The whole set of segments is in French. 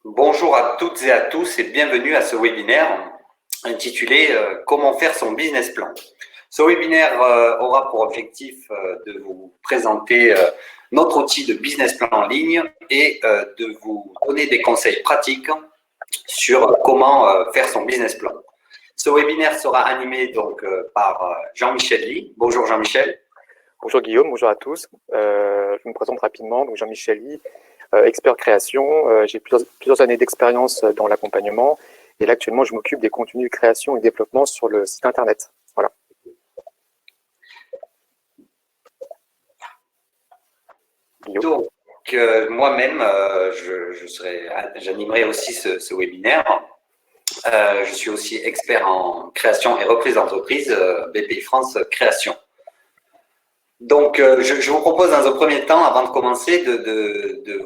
Bonjour à toutes et à tous et bienvenue à ce webinaire intitulé Comment faire son business plan. Ce webinaire aura pour objectif de vous présenter notre outil de business plan en ligne et de vous donner des conseils pratiques sur comment faire son business plan. Ce webinaire sera animé donc par Jean-Michel Ly. Bonjour Jean-Michel. Bonjour Guillaume, bonjour à tous. Je me présente rapidement, donc Jean-Michel Ly, expert création. J'ai plusieurs années d'expérience dans l'accompagnement et là actuellement je m'occupe des contenus création et développement sur le site internet. Voilà. Donc moi-même, j'animerai aussi ce webinaire. Je suis aussi expert en création et reprise d'entreprise, BPI France Création. Donc, je vous propose dans un premier temps, avant de commencer, de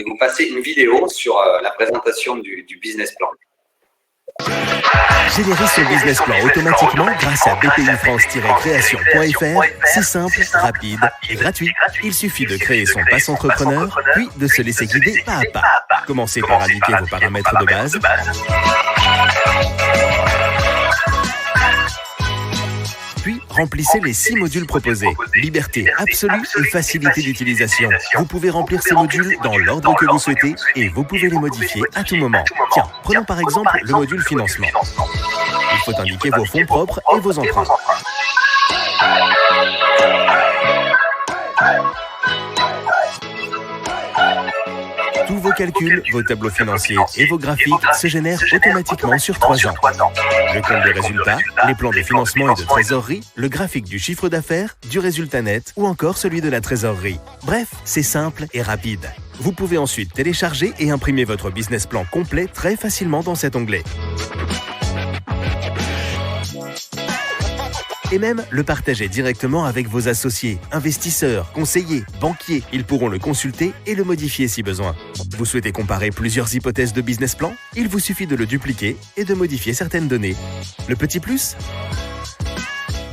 vous passer une vidéo sur la présentation du business plan. Générer son business plan automatiquement grâce à bpifrance-création.fr, c'est simple, rapide et gratuit. Il suffit de créer son pass entrepreneur, puis de se laisser guider pas à pas. Commencez par indiquer vos paramètres de base. Puis, remplissez les 6 modules proposés. Liberté absolue et facilité d'utilisation. Vous pouvez remplir ces modules dans l'ordre que vous souhaitez et vous pouvez les modifier à tout moment. Tiens, prenons par exemple le module financement. Il faut indiquer vos fonds propres et vos emprunts. Tous vos calculs, vos tableaux financiers et vos graphiques se génèrent automatiquement sur 3 ans. Le compte de résultat, les plans de financement et de trésorerie, le graphique du chiffre d'affaires, du résultat net ou encore celui de la trésorerie. Bref, c'est simple et rapide. Vous pouvez ensuite télécharger et imprimer votre business plan complet très facilement dans cet onglet. Et même le partager directement avec vos associés, investisseurs, conseillers, banquiers. Ils pourront le consulter et le modifier si besoin. Vous souhaitez comparer plusieurs hypothèses de business plan? Il vous suffit de le dupliquer et de modifier certaines données. Le petit plus?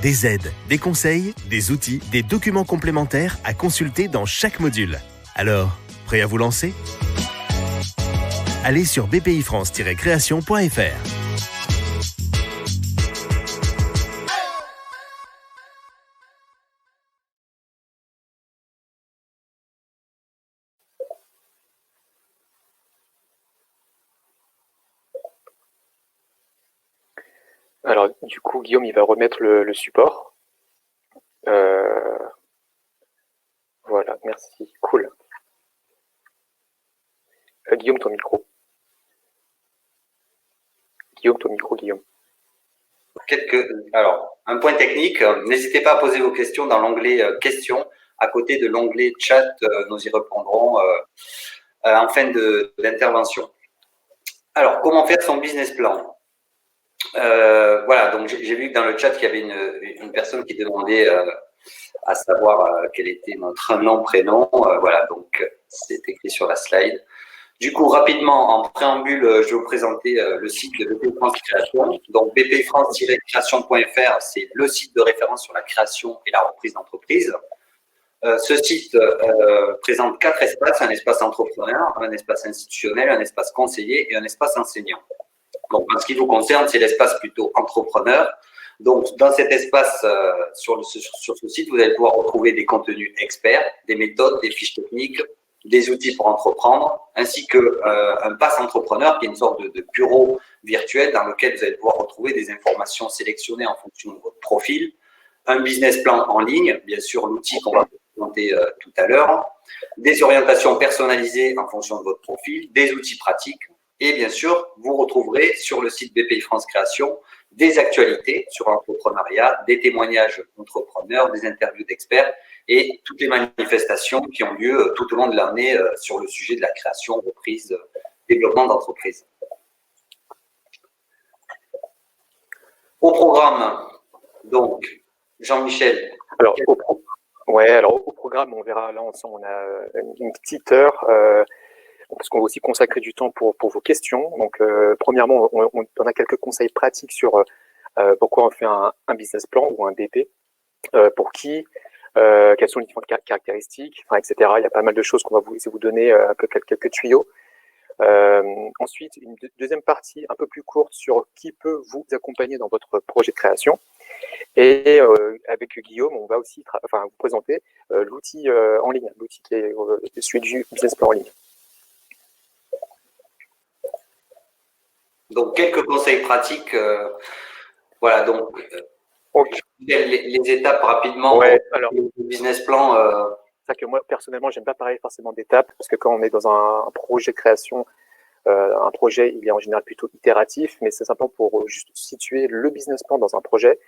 Des aides, des conseils, des outils, des documents complémentaires à consulter dans chaque module. Alors, prêt à vous lancer? Allez sur bpifrance-création.fr. Alors du coup Guillaume il va remettre le support. Voilà, merci, cool. Guillaume, ton micro. Guillaume. Alors, un point technique, n'hésitez pas à poser vos questions dans l'onglet questions, à côté de l'onglet chat, nous y répondrons en fin d'intervention. Alors, comment faire son business plan? Voilà, donc j'ai vu que dans le chat, il y avait une personne qui demandait à savoir quel était notre nom, prénom. Voilà, donc c'est écrit sur la slide. Du coup, rapidement, en préambule, je vais vous présenter le site de BPI France Création. Donc, bpifrance-création.fr, c'est le site de référence sur la création et la reprise d'entreprise. Ce site présente 4 espaces, un espace entrepreneur, un espace institutionnel, un espace conseiller et un espace enseignant. Donc, en ce qui vous concerne, c'est l'espace plutôt entrepreneur. Donc, dans cet espace, sur ce site, vous allez pouvoir retrouver des contenus experts, des méthodes, des fiches techniques, des outils pour entreprendre, ainsi qu'un pass entrepreneur qui est une sorte de bureau virtuel dans lequel vous allez pouvoir retrouver des informations sélectionnées en fonction de votre profil, un business plan en ligne, bien sûr l'outil qu'on va vous présenter tout à l'heure, des orientations personnalisées en fonction de votre profil, des outils pratiques, et bien sûr, vous retrouverez sur le site BPI France Création des actualités sur l'entrepreneuriat, des témoignages d'entrepreneurs, des interviews d'experts et toutes les manifestations qui ont lieu tout au long de l'année sur le sujet de la création, reprise, développement d'entreprise. Au programme, donc, Jean-Michel. Alors, au programme, on verra là ensemble, on a une petite heure, parce qu'on va aussi consacrer du temps pour vos questions. Donc, premièrement, on a quelques conseils pratiques sur pourquoi on fait un business plan ou un BP, pour qui, quelles sont les différentes caractéristiques, etc. Il y a pas mal de choses qu'on va essayer de vous donner un peu quelques tuyaux. Ensuite, une deuxième partie un peu plus courte sur qui peut vous accompagner dans votre projet de création. Et avec Guillaume, on va aussi vous présenter l'outil en ligne, l'outil qui est celui du business plan en ligne. Donc, quelques conseils pratiques. Voilà, donc, les étapes rapidement. Ouais, alors, le business plan. C'est que moi, personnellement, j'aime pas parler forcément d'étapes, parce que quand on est dans un projet de création, un projet, il est en général plutôt itératif, mais c'est simplement pour juste situer le business plan dans un projet.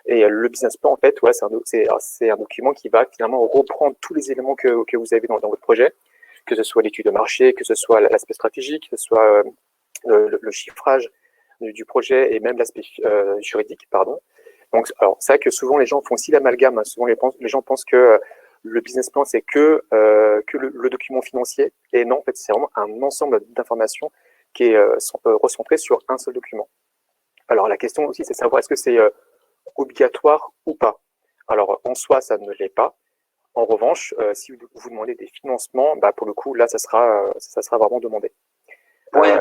Et le business plan, en fait, ouais, c'est un document qui va finalement reprendre tous les éléments que vous avez dans votre projet, que ce soit l'étude de marché, que ce soit l'aspect stratégique, que ce soit le chiffrage du projet et même l'aspect juridique, pardon. Donc, alors, c'est vrai que souvent les gens font aussi l'amalgame. Hein. Souvent les gens pensent que le business plan c'est que le document financier. Et non, en fait, c'est vraiment un ensemble d'informations qui est recentré sur un seul document. Alors, la question aussi, c'est de savoir est-ce que c'est obligatoire ou pas. Alors, en soi, ça ne l'est pas. En revanche, si vous demandez des financements, bah, pour le coup, là, ça sera vraiment demandé. Ouais,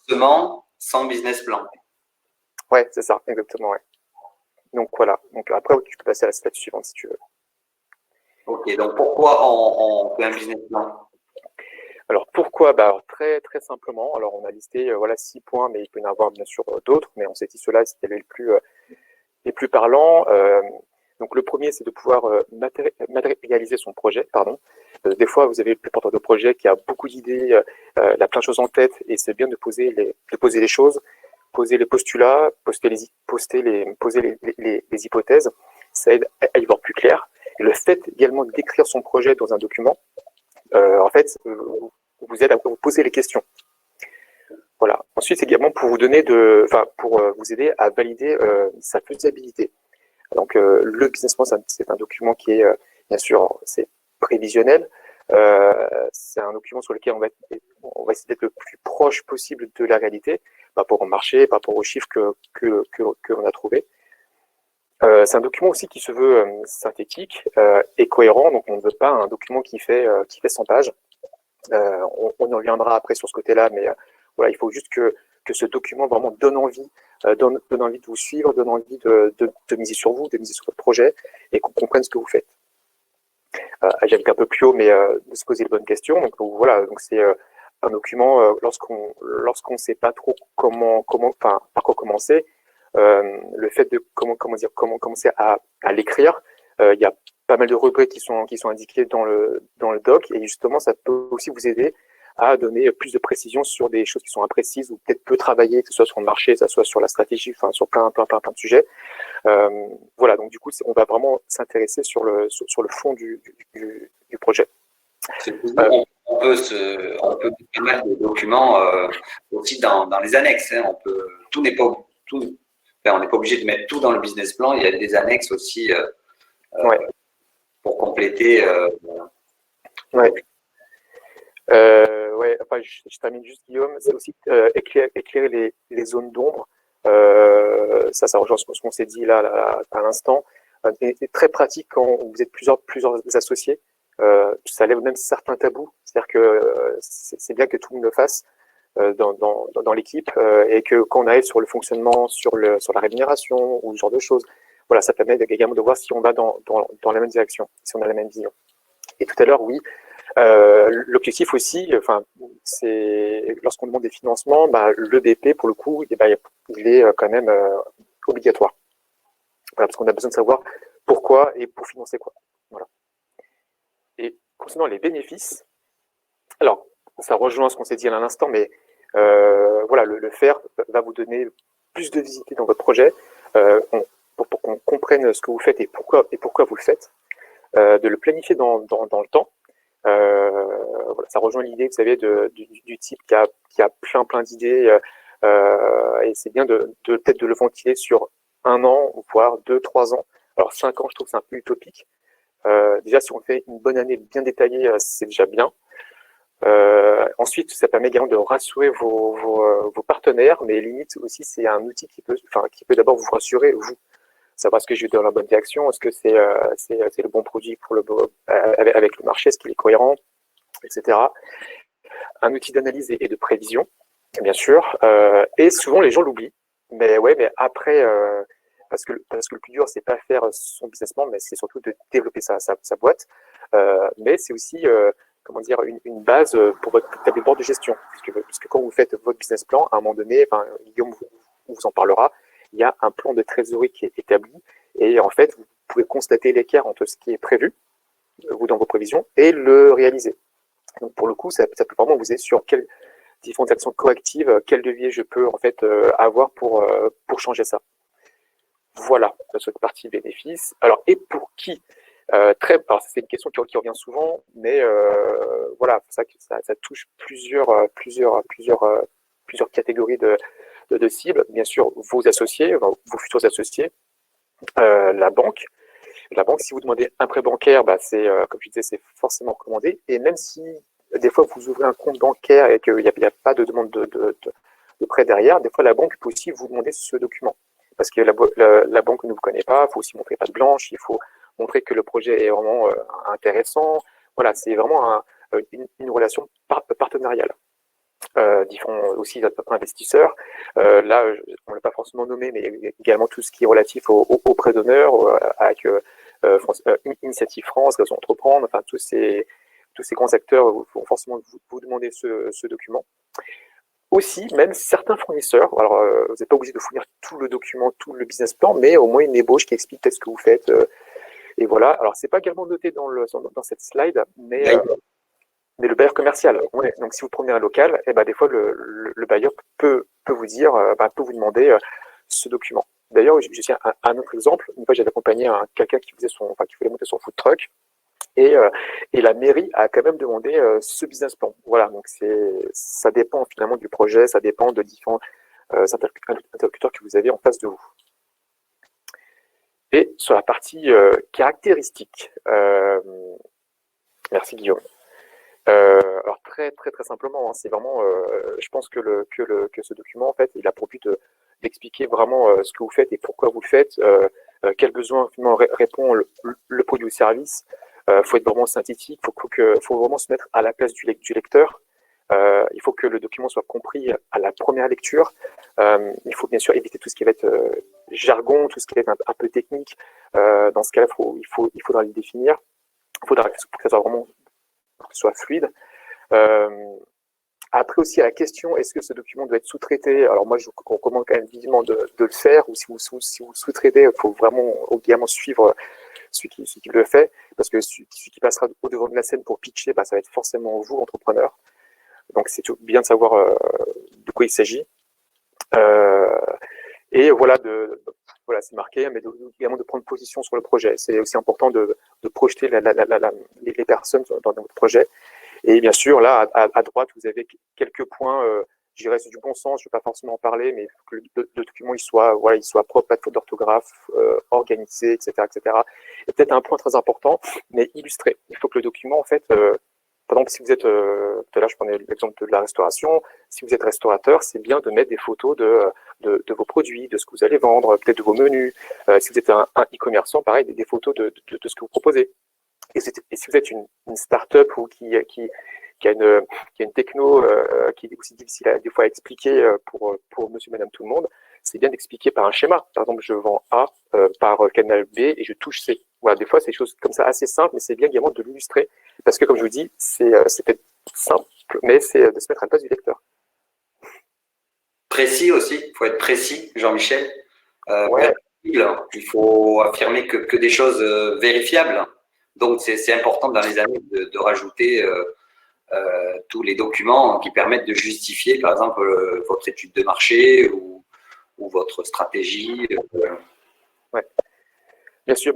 financement sans business plan. Ouais, c'est ça, exactement. Ouais. Donc voilà. Donc après, tu peux passer à la slide suivante si tu veux. Ok. Donc pourquoi on fait un business plan? Alors pourquoi? Bah, alors, très très simplement. Alors on a listé voilà 6 points, mais il peut y en avoir bien sûr d'autres. Mais on s'est dit ceux-là, c'était les plus parlants. Donc le premier, c'est de pouvoir matérialiser son projet. Pardon. Des fois, vous avez le porteur de projet qui a beaucoup d'idées, il a plein de choses en tête, et c'est bien de poser les choses, poser les postulats, poser les hypothèses. Ça aide à y voir plus clair. Et le fait également d'écrire son projet dans un document, en fait, vous aide à vous poser les questions. Voilà. Ensuite, c'est également pour vous donner pour vous aider à valider sa faisabilité. Donc, le business plan, c'est un document qui est, bien sûr, c'est prévisionnel. C'est un document sur lequel on va essayer d'être le plus proche possible de la réalité, par rapport au marché, par rapport aux chiffres que l'on a trouvés. C'est un document aussi qui se veut synthétique et cohérent, donc on ne veut pas un document qui fait 100 pages. On y reviendra après sur ce côté-là, mais voilà, il faut juste que ce document vraiment donne envie de vous suivre, donne envie de miser sur vous, de miser sur votre projet, et qu'on comprenne ce que vous faites. J'habite un peu plus haut, mais de se poser les bonnes questions. Donc voilà, donc c'est un document lorsqu'on ne sait pas trop par quoi commencer. Le fait de comment commencer à l'écrire, il y a pas mal de rubriques qui sont indiquées dans le doc, et justement ça peut aussi vous aider à donner plus de précision sur des choses qui sont imprécises ou peut-être peu travaillées, que ce soit sur le marché, que ce soit sur la stratégie, enfin sur plein de sujets. Voilà, donc du coup on va vraiment s'intéresser sur le fond du projet. On peut mettre pas mal de documents aussi dans les annexes. Hein. On n'est pas obligé de mettre tout dans le business plan. Il y a des annexes aussi pour compléter. Ouais. Enfin, je termine juste, Guillaume. C'est aussi éclairer les zones d'ombre. Ça rejoint ce qu'on s'est dit là à l'instant. C'est très pratique quand vous êtes plusieurs associés. Ça lève même certains tabous. C'est-à-dire que c'est bien que tout le monde le fasse dans l'équipe, et que quand on arrive sur le fonctionnement, sur la rémunération ou ce genre de choses, voilà, ça permet également de voir si on va dans la même direction, si on a la même vision. Et tout à l'heure, oui, l'objectif aussi, c'est lorsqu'on demande des financements, le BP pour le coup, il est quand même obligatoire. Voilà, parce qu'on a besoin de savoir pourquoi et pour financer quoi. Voilà. Et concernant les bénéfices, alors ça rejoint ce qu'on s'est dit à l'instant, mais voilà, le faire va vous donner plus de visibilité dans votre projet, pour qu'on comprenne ce que vous faites et pourquoi vous le faites, de le planifier dans le temps. Voilà, ça rejoint l'idée, vous savez, du type qui a plein d'idées, et c'est bien peut-être de le ventiler sur 1 an, voire 2-3 ans. Alors 5 ans, je trouve que c'est un peu utopique. Déjà, si on fait une bonne année bien détaillée, c'est déjà bien. Ensuite, ça permet également de rassurer vos partenaires, mais limite aussi, c'est un outil qui peut d'abord vous rassurer, vous. savoir est-ce que je vais dans la bonne direction, est-ce que c'est le bon produit pour avec le marché, est-ce qu'il est cohérent, etc. Un outil d'analyse et de prévision, bien sûr. Et souvent, les gens l'oublient. Mais ouais, mais après, parce que le plus dur, c'est pas faire son business plan, mais c'est surtout de développer sa boîte. Mais c'est aussi, comment dire, une base pour votre tableau de bord de gestion. Parce que quand vous faites votre business plan, à un moment donné, enfin, Guillaume vous en parlera, il y a un plan de trésorerie qui est établi. Et en fait, vous pouvez constater l'écart entre ce qui est prévu, vous, dans vos prévisions, et le réaliser. Donc, pour le coup, ça peut vraiment vous aider sur quelles différentes actions correctives, quel levier je peux en fait avoir pour changer ça. Voilà, cette partie bénéfice. Alors, et pour qui alors c'est une question qui revient souvent, mais voilà, ça touche plusieurs catégories de cibles. Bien sûr, vos associés, vos futurs associés, la banque. La banque, si vous demandez un prêt bancaire, bah, c'est, comme je disais, c'est forcément recommandé. Et même si des fois vous ouvrez un compte bancaire et qu'il n'y a pas de demande de prêt derrière, des fois la banque peut aussi vous demander ce document. Parce que la banque ne vous connaît pas, il faut aussi montrer patte blanche, il faut montrer que le projet est vraiment intéressant. Voilà, c'est vraiment une relation partenariale. Différents aussi investisseurs. Là, on ne l'a pas forcément nommé, mais également tout ce qui est relatif aux prêts d'honneur, avec Initiative France, Réseau Entreprendre, enfin tous ces grands acteurs vont forcément vous demander ce document. Aussi, même certains fournisseurs, alors vous n'êtes pas obligé de fournir tout le document, tout le business plan, mais au moins une ébauche qui explique peut-être ce que vous faites. Et voilà. Alors, c'est pas également noté dans cette slide, mais le bailleur commercial. Ouais. Donc, si vous prenez un local, eh ben, des fois, le bailleur peut vous dire, peut vous demander ce document. D'ailleurs, je tiens un autre exemple. Une fois, j'avais accompagné quelqu'un qui voulait monter son food truck. Et la mairie a quand même demandé ce business plan. Voilà, donc ça dépend finalement du projet, ça dépend de différents interlocuteurs que vous avez en face de vous. Et sur la partie caractéristiques, merci Guillaume. Alors très très très simplement, hein, c'est vraiment, je pense que ce document en fait, il a pour but d'expliquer vraiment ce que vous faites et pourquoi vous le faites, quels besoins finalement répond le produit ou service. Faut être vraiment synthétique, faut vraiment se mettre à la place du lecteur. Il faut que le document soit compris à la première lecture. Il faut bien sûr éviter tout ce qui va être jargon, tout ce qui va être un peu technique. Dans ce cas-là, il faudra le définir. Il faudra que ça soit vraiment fluide. Après aussi à la question, est-ce que ce document doit être sous-traité? Alors moi, je vous recommande quand même vivement de le faire, ou si vous sous-traitez, il faut vraiment également suivre celui qui le fait, parce que celui qui passera au devant de la scène pour pitcher, ça va être forcément vous, entrepreneur. Donc c'est bien de savoir de quoi il s'agit. Et voilà, c'est marqué, mais également de prendre position sur le projet. C'est aussi important de projeter les personnes dans votre projet. Et bien sûr, là, à droite, vous avez quelques points, je dirais, c'est du bon sens, je ne vais pas forcément en parler, mais il faut que le document il soit propre, pas de faute d'orthographe, organisé, etc., etc. Et peut-être un point très important, mais illustré. Il faut que le document, en fait, par exemple, si vous êtes, tout à l'heure, je prenais l'exemple de la restauration, si vous êtes restaurateur, c'est bien de mettre des photos de vos produits, de ce que vous allez vendre, peut-être de vos menus. Si vous êtes un e-commerçant, pareil, des photos de ce que vous proposez. Et si vous êtes une start-up ou qui a une techno qui est aussi difficile des fois à expliquer pour monsieur, madame, tout le monde, c'est bien d'expliquer par un schéma. Par exemple, je vends A par canal B et je touche C. Voilà, des fois, c'est des choses comme ça assez simples, mais c'est bien également de l'illustrer. Parce que, comme je vous dis, c'est peut-être simple, mais c'est de se mettre à la place du lecteur. Précis aussi, il faut être précis, Jean-Michel. Ouais. Il faut affirmer que des choses vérifiables. Donc, c'est important dans les années de rajouter tous les documents qui permettent de justifier, par exemple, votre étude de marché ou votre stratégie. Ouais. Bien sûr.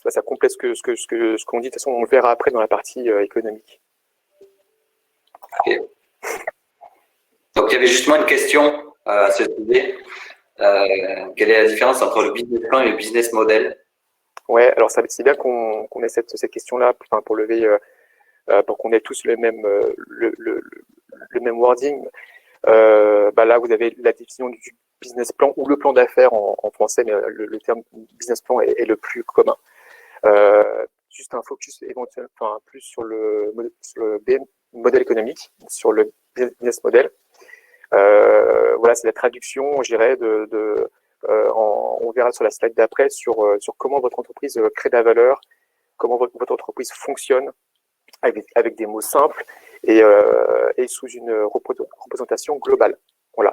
Ça complète ce qu'on dit. De toute façon, on le verra après dans la partie économique. Okay. Donc, il y avait justement une question à ce sujet. Quelle est la différence entre le business plan et le business model? Ouais, alors c'est bien qu'on ait cette question-là pour lever, pour qu'on ait tous le même wording. Là, vous avez la définition business plan ou le plan d'affaires en français, mais le terme business plan est le plus commun. Juste un focus éventuellement, enfin, plus sur le modèle économique, sur le business model. Voilà, c'est la traduction, je dirais, on verra sur la slide d'après, sur comment votre entreprise crée de la valeur, comment votre entreprise fonctionne avec des mots simples et sous une représentation globale. Voilà,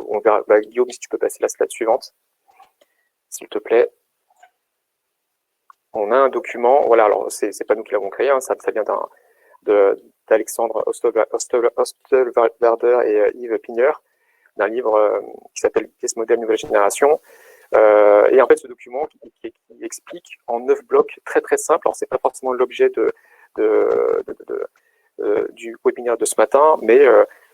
on verra. Guillaume, si tu peux passer la slide suivante, s'il te plaît. On a un document, voilà, alors c'est pas nous qui l'avons créé, hein, ça vient d'Alexandre Ostelwerder et Yves Pigneur, d'un livre qui s'appelle Business Model Nouvelle Génération. Et en fait, ce document qui explique en 9 blocs très très simples, alors c'est pas forcément l'objet du webinaire de ce matin, mais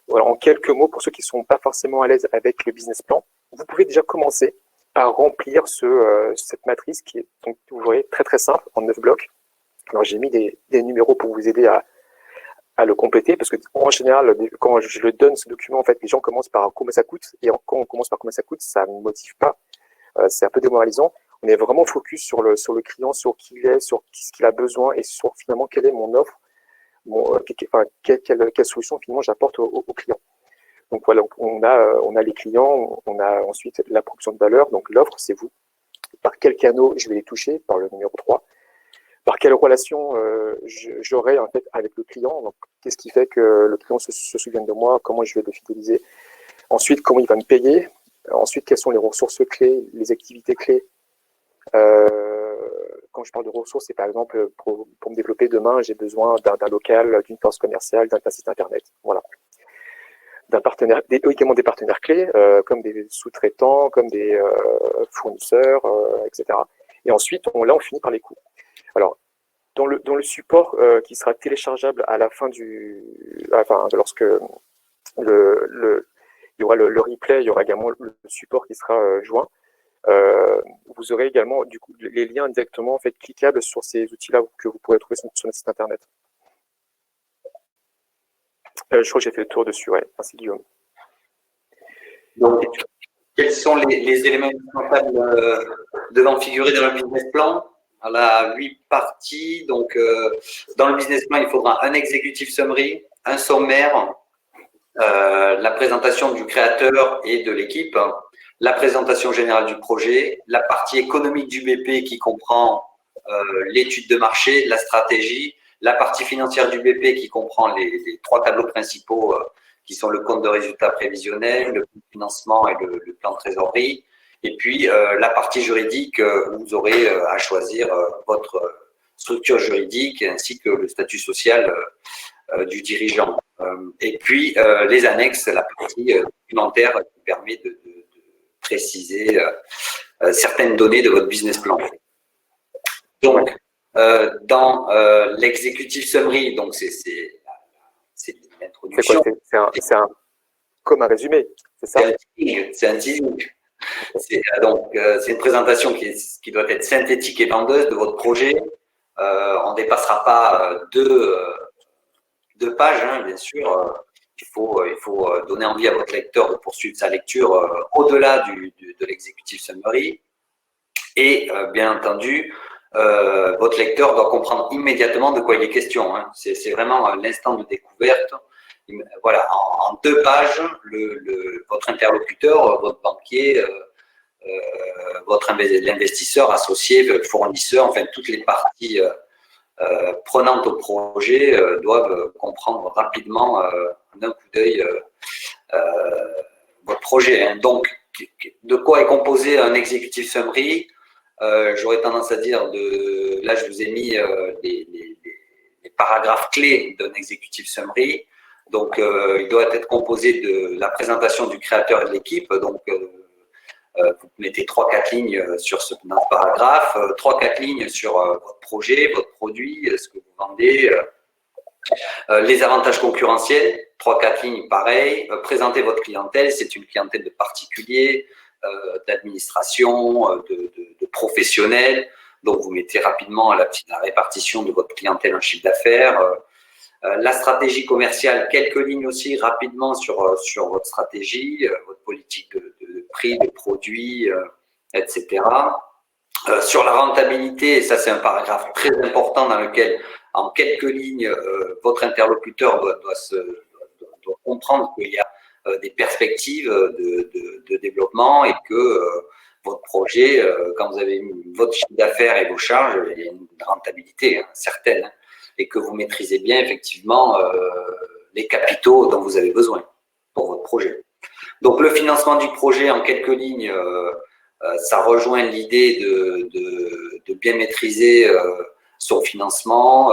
voilà, en quelques mots, pour ceux qui ne sont pas forcément à l'aise avec le business plan, vous pouvez déjà commencer par remplir cette matrice qui est, donc, vous voyez, très très simple, en 9 blocs. Alors j'ai mis des numéros pour vous aider à le compléter, parce que en général, quand je le donne ce document, en fait, les gens commencent par combien ça coûte, et quand on commence par combien ça coûte, ça ne motive pas, c'est un peu démoralisant. On est vraiment focus sur le client, sur qui il est, sur ce qu'il a besoin, et sur finalement quelle est mon offre, quelle solution finalement j'apporte au client. Donc voilà, on a les clients, on a ensuite la production de valeur, donc l'offre, c'est vous. Par quel canal je vais les toucher, par le numéro 3. Par quelle relation j'aurai en fait avec le client, donc qu'est-ce qui fait que le client se souvienne de moi, comment je vais le fidéliser. Ensuite, comment il va me payer. Ensuite, quelles sont les ressources clés, les activités clés. Quand je parle de ressources, c'est par exemple pour me développer demain, j'ai besoin d'un local, d'une force commerciale, d'un site internet. Voilà. D'un partenaire, également des partenaires clés, comme des sous-traitants, comme des fournisseurs, etc. Et ensuite, on finit par les coûts. Alors, dans le support qui sera téléchargeable à la fin lorsque il y aura le replay, il y aura également le support qui sera joint. Vous aurez également du coup les liens directement en fait cliquables sur ces outils-là que vous pourrez trouver sur notre site internet. Je crois que j'ai fait le tour dessus, ouais. Merci Guillaume. Donc, quels sont les éléments indispensables devant figurer dans le business plan? On a 8 parties. Donc, dans le business plan, il faudra un executive summary, un sommaire, la présentation du créateur et de l'équipe, la présentation générale du projet, la partie économique du BP qui comprend l'étude de marché, la stratégie, la partie financière du BP qui comprend les 3 tableaux principaux qui sont le compte de résultat prévisionnel, le financement et le plan de trésorerie. Et puis, la partie juridique où vous aurez à choisir votre structure juridique ainsi que le statut social du dirigeant. Et puis, les annexes, la partie documentaire qui permet de préciser certaines données de votre business plan. Donc, dans l'executive summary, donc c'est l'introduction. C'est comme un résumé, c'est ça? C'est un teasing. C'est une présentation qui doit être synthétique et vendeuse de votre projet. On ne dépassera pas deux pages, hein, bien sûr. Il faut donner envie à votre lecteur de poursuivre sa lecture au-delà de l'executive summary. Et bien entendu, votre lecteur doit comprendre immédiatement de quoi il est question. Hein. C'est vraiment l'instant de découverte. Voilà, en 2 pages, votre interlocuteur, votre banquier, l'investisseur, associé, le fournisseur, enfin toutes les parties prenantes au projet doivent comprendre rapidement d'un coup d'œil votre projet. Hein. Donc, de quoi est composé un executive summary? J'aurais tendance à dire, là je vous ai mis les paragraphes clés d'un executive summary. Donc, il doit être composé de la présentation du créateur et de l'équipe. Donc, vous mettez 3-4 lignes dans ce paragraphe, 3-4 lignes sur votre projet, votre produit, ce que vous vendez, les avantages concurrentiels, 3-4 lignes pareil, présenter votre clientèle, c'est une clientèle de particuliers, d'administration, de professionnels. Donc, vous mettez rapidement la répartition de votre clientèle en chiffre d'affaires. La stratégie commerciale, quelques lignes aussi rapidement sur votre stratégie, votre politique de prix, de produits, etc. Sur la rentabilité, et ça c'est un paragraphe très important dans lequel, en quelques lignes, votre interlocuteur doit comprendre qu'il y a des perspectives de développement et que votre projet, quand vous avez votre chiffre d'affaires et vos charges, il y a une rentabilité certaine, et que vous maîtrisez bien effectivement les capitaux dont vous avez besoin pour votre projet. Donc le financement du projet, en quelques lignes, ça rejoint l'idée de bien maîtriser son financement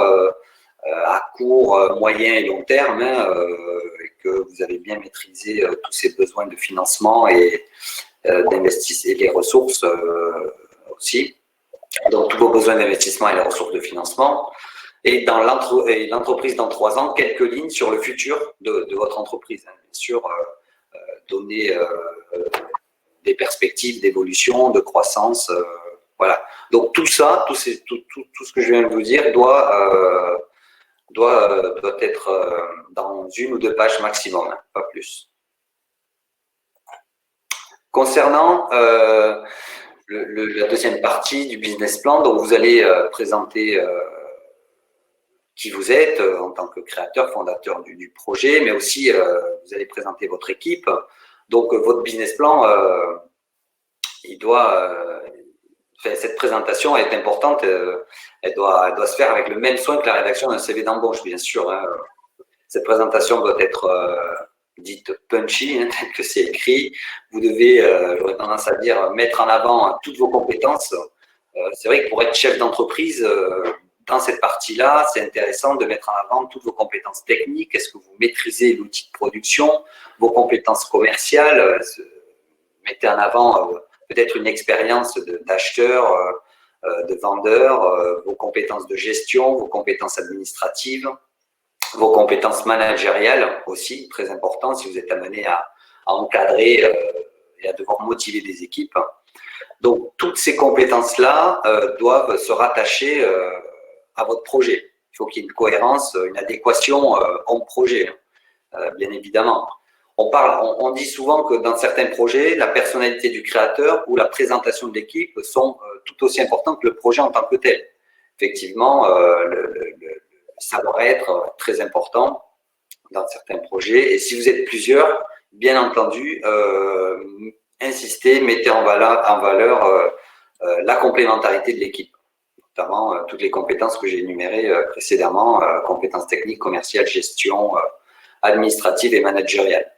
à court, moyen et long terme, et que vous avez bien maîtrisé tous ces besoins de financement et d'investissement et les ressources aussi. Donc tous vos besoins d'investissement et les ressources de financement. Et dans l'entreprise dans 3 ans, quelques lignes sur le futur de votre entreprise. Bien sûr, donner des perspectives d'évolution, de croissance. Voilà. Donc tout ça, tout ce que je viens de vous dire doit être dans 1 ou 2 pages maximum, pas plus. Concernant la deuxième partie du business plan, donc vous allez présenter qui vous êtes en tant que créateur, fondateur du projet, mais aussi vous allez présenter votre équipe. Donc votre business plan, cette présentation est importante, elle doit se faire avec le même soin que la rédaction d'un CV d'embauche, bien sûr. Cette présentation doit être dite punchy, tel que c'est écrit. Vous devez, j'aurais tendance à dire, mettre en avant toutes vos compétences. C'est vrai que pour être chef d'entreprise, dans cette partie-là, c'est intéressant de mettre en avant toutes vos compétences techniques. Est-ce que vous maîtrisez l'outil de production, vos compétences commerciales? Mettez en avant peut-être une expérience d'acheteur, de vendeur, vos compétences de gestion, vos compétences administratives, vos compétences managériales aussi, très important si vous êtes amené à encadrer et à devoir motiver des équipes. Donc, toutes ces compétences-là doivent se rattacher à votre projet. Il faut qu'il y ait une cohérence, une adéquation homme-projet, bien évidemment. On dit souvent que dans certains projets, la personnalité du créateur ou la présentation de l'équipe sont tout aussi importantes que le projet en tant que tel. Effectivement, le savoir-être très important dans certains projets. Et si vous êtes plusieurs, bien entendu, insistez, mettez en valeur la complémentarité de l'équipe, notamment toutes les compétences que j'ai énumérées précédemment, compétences techniques, commerciales, gestion, administrative et managériale.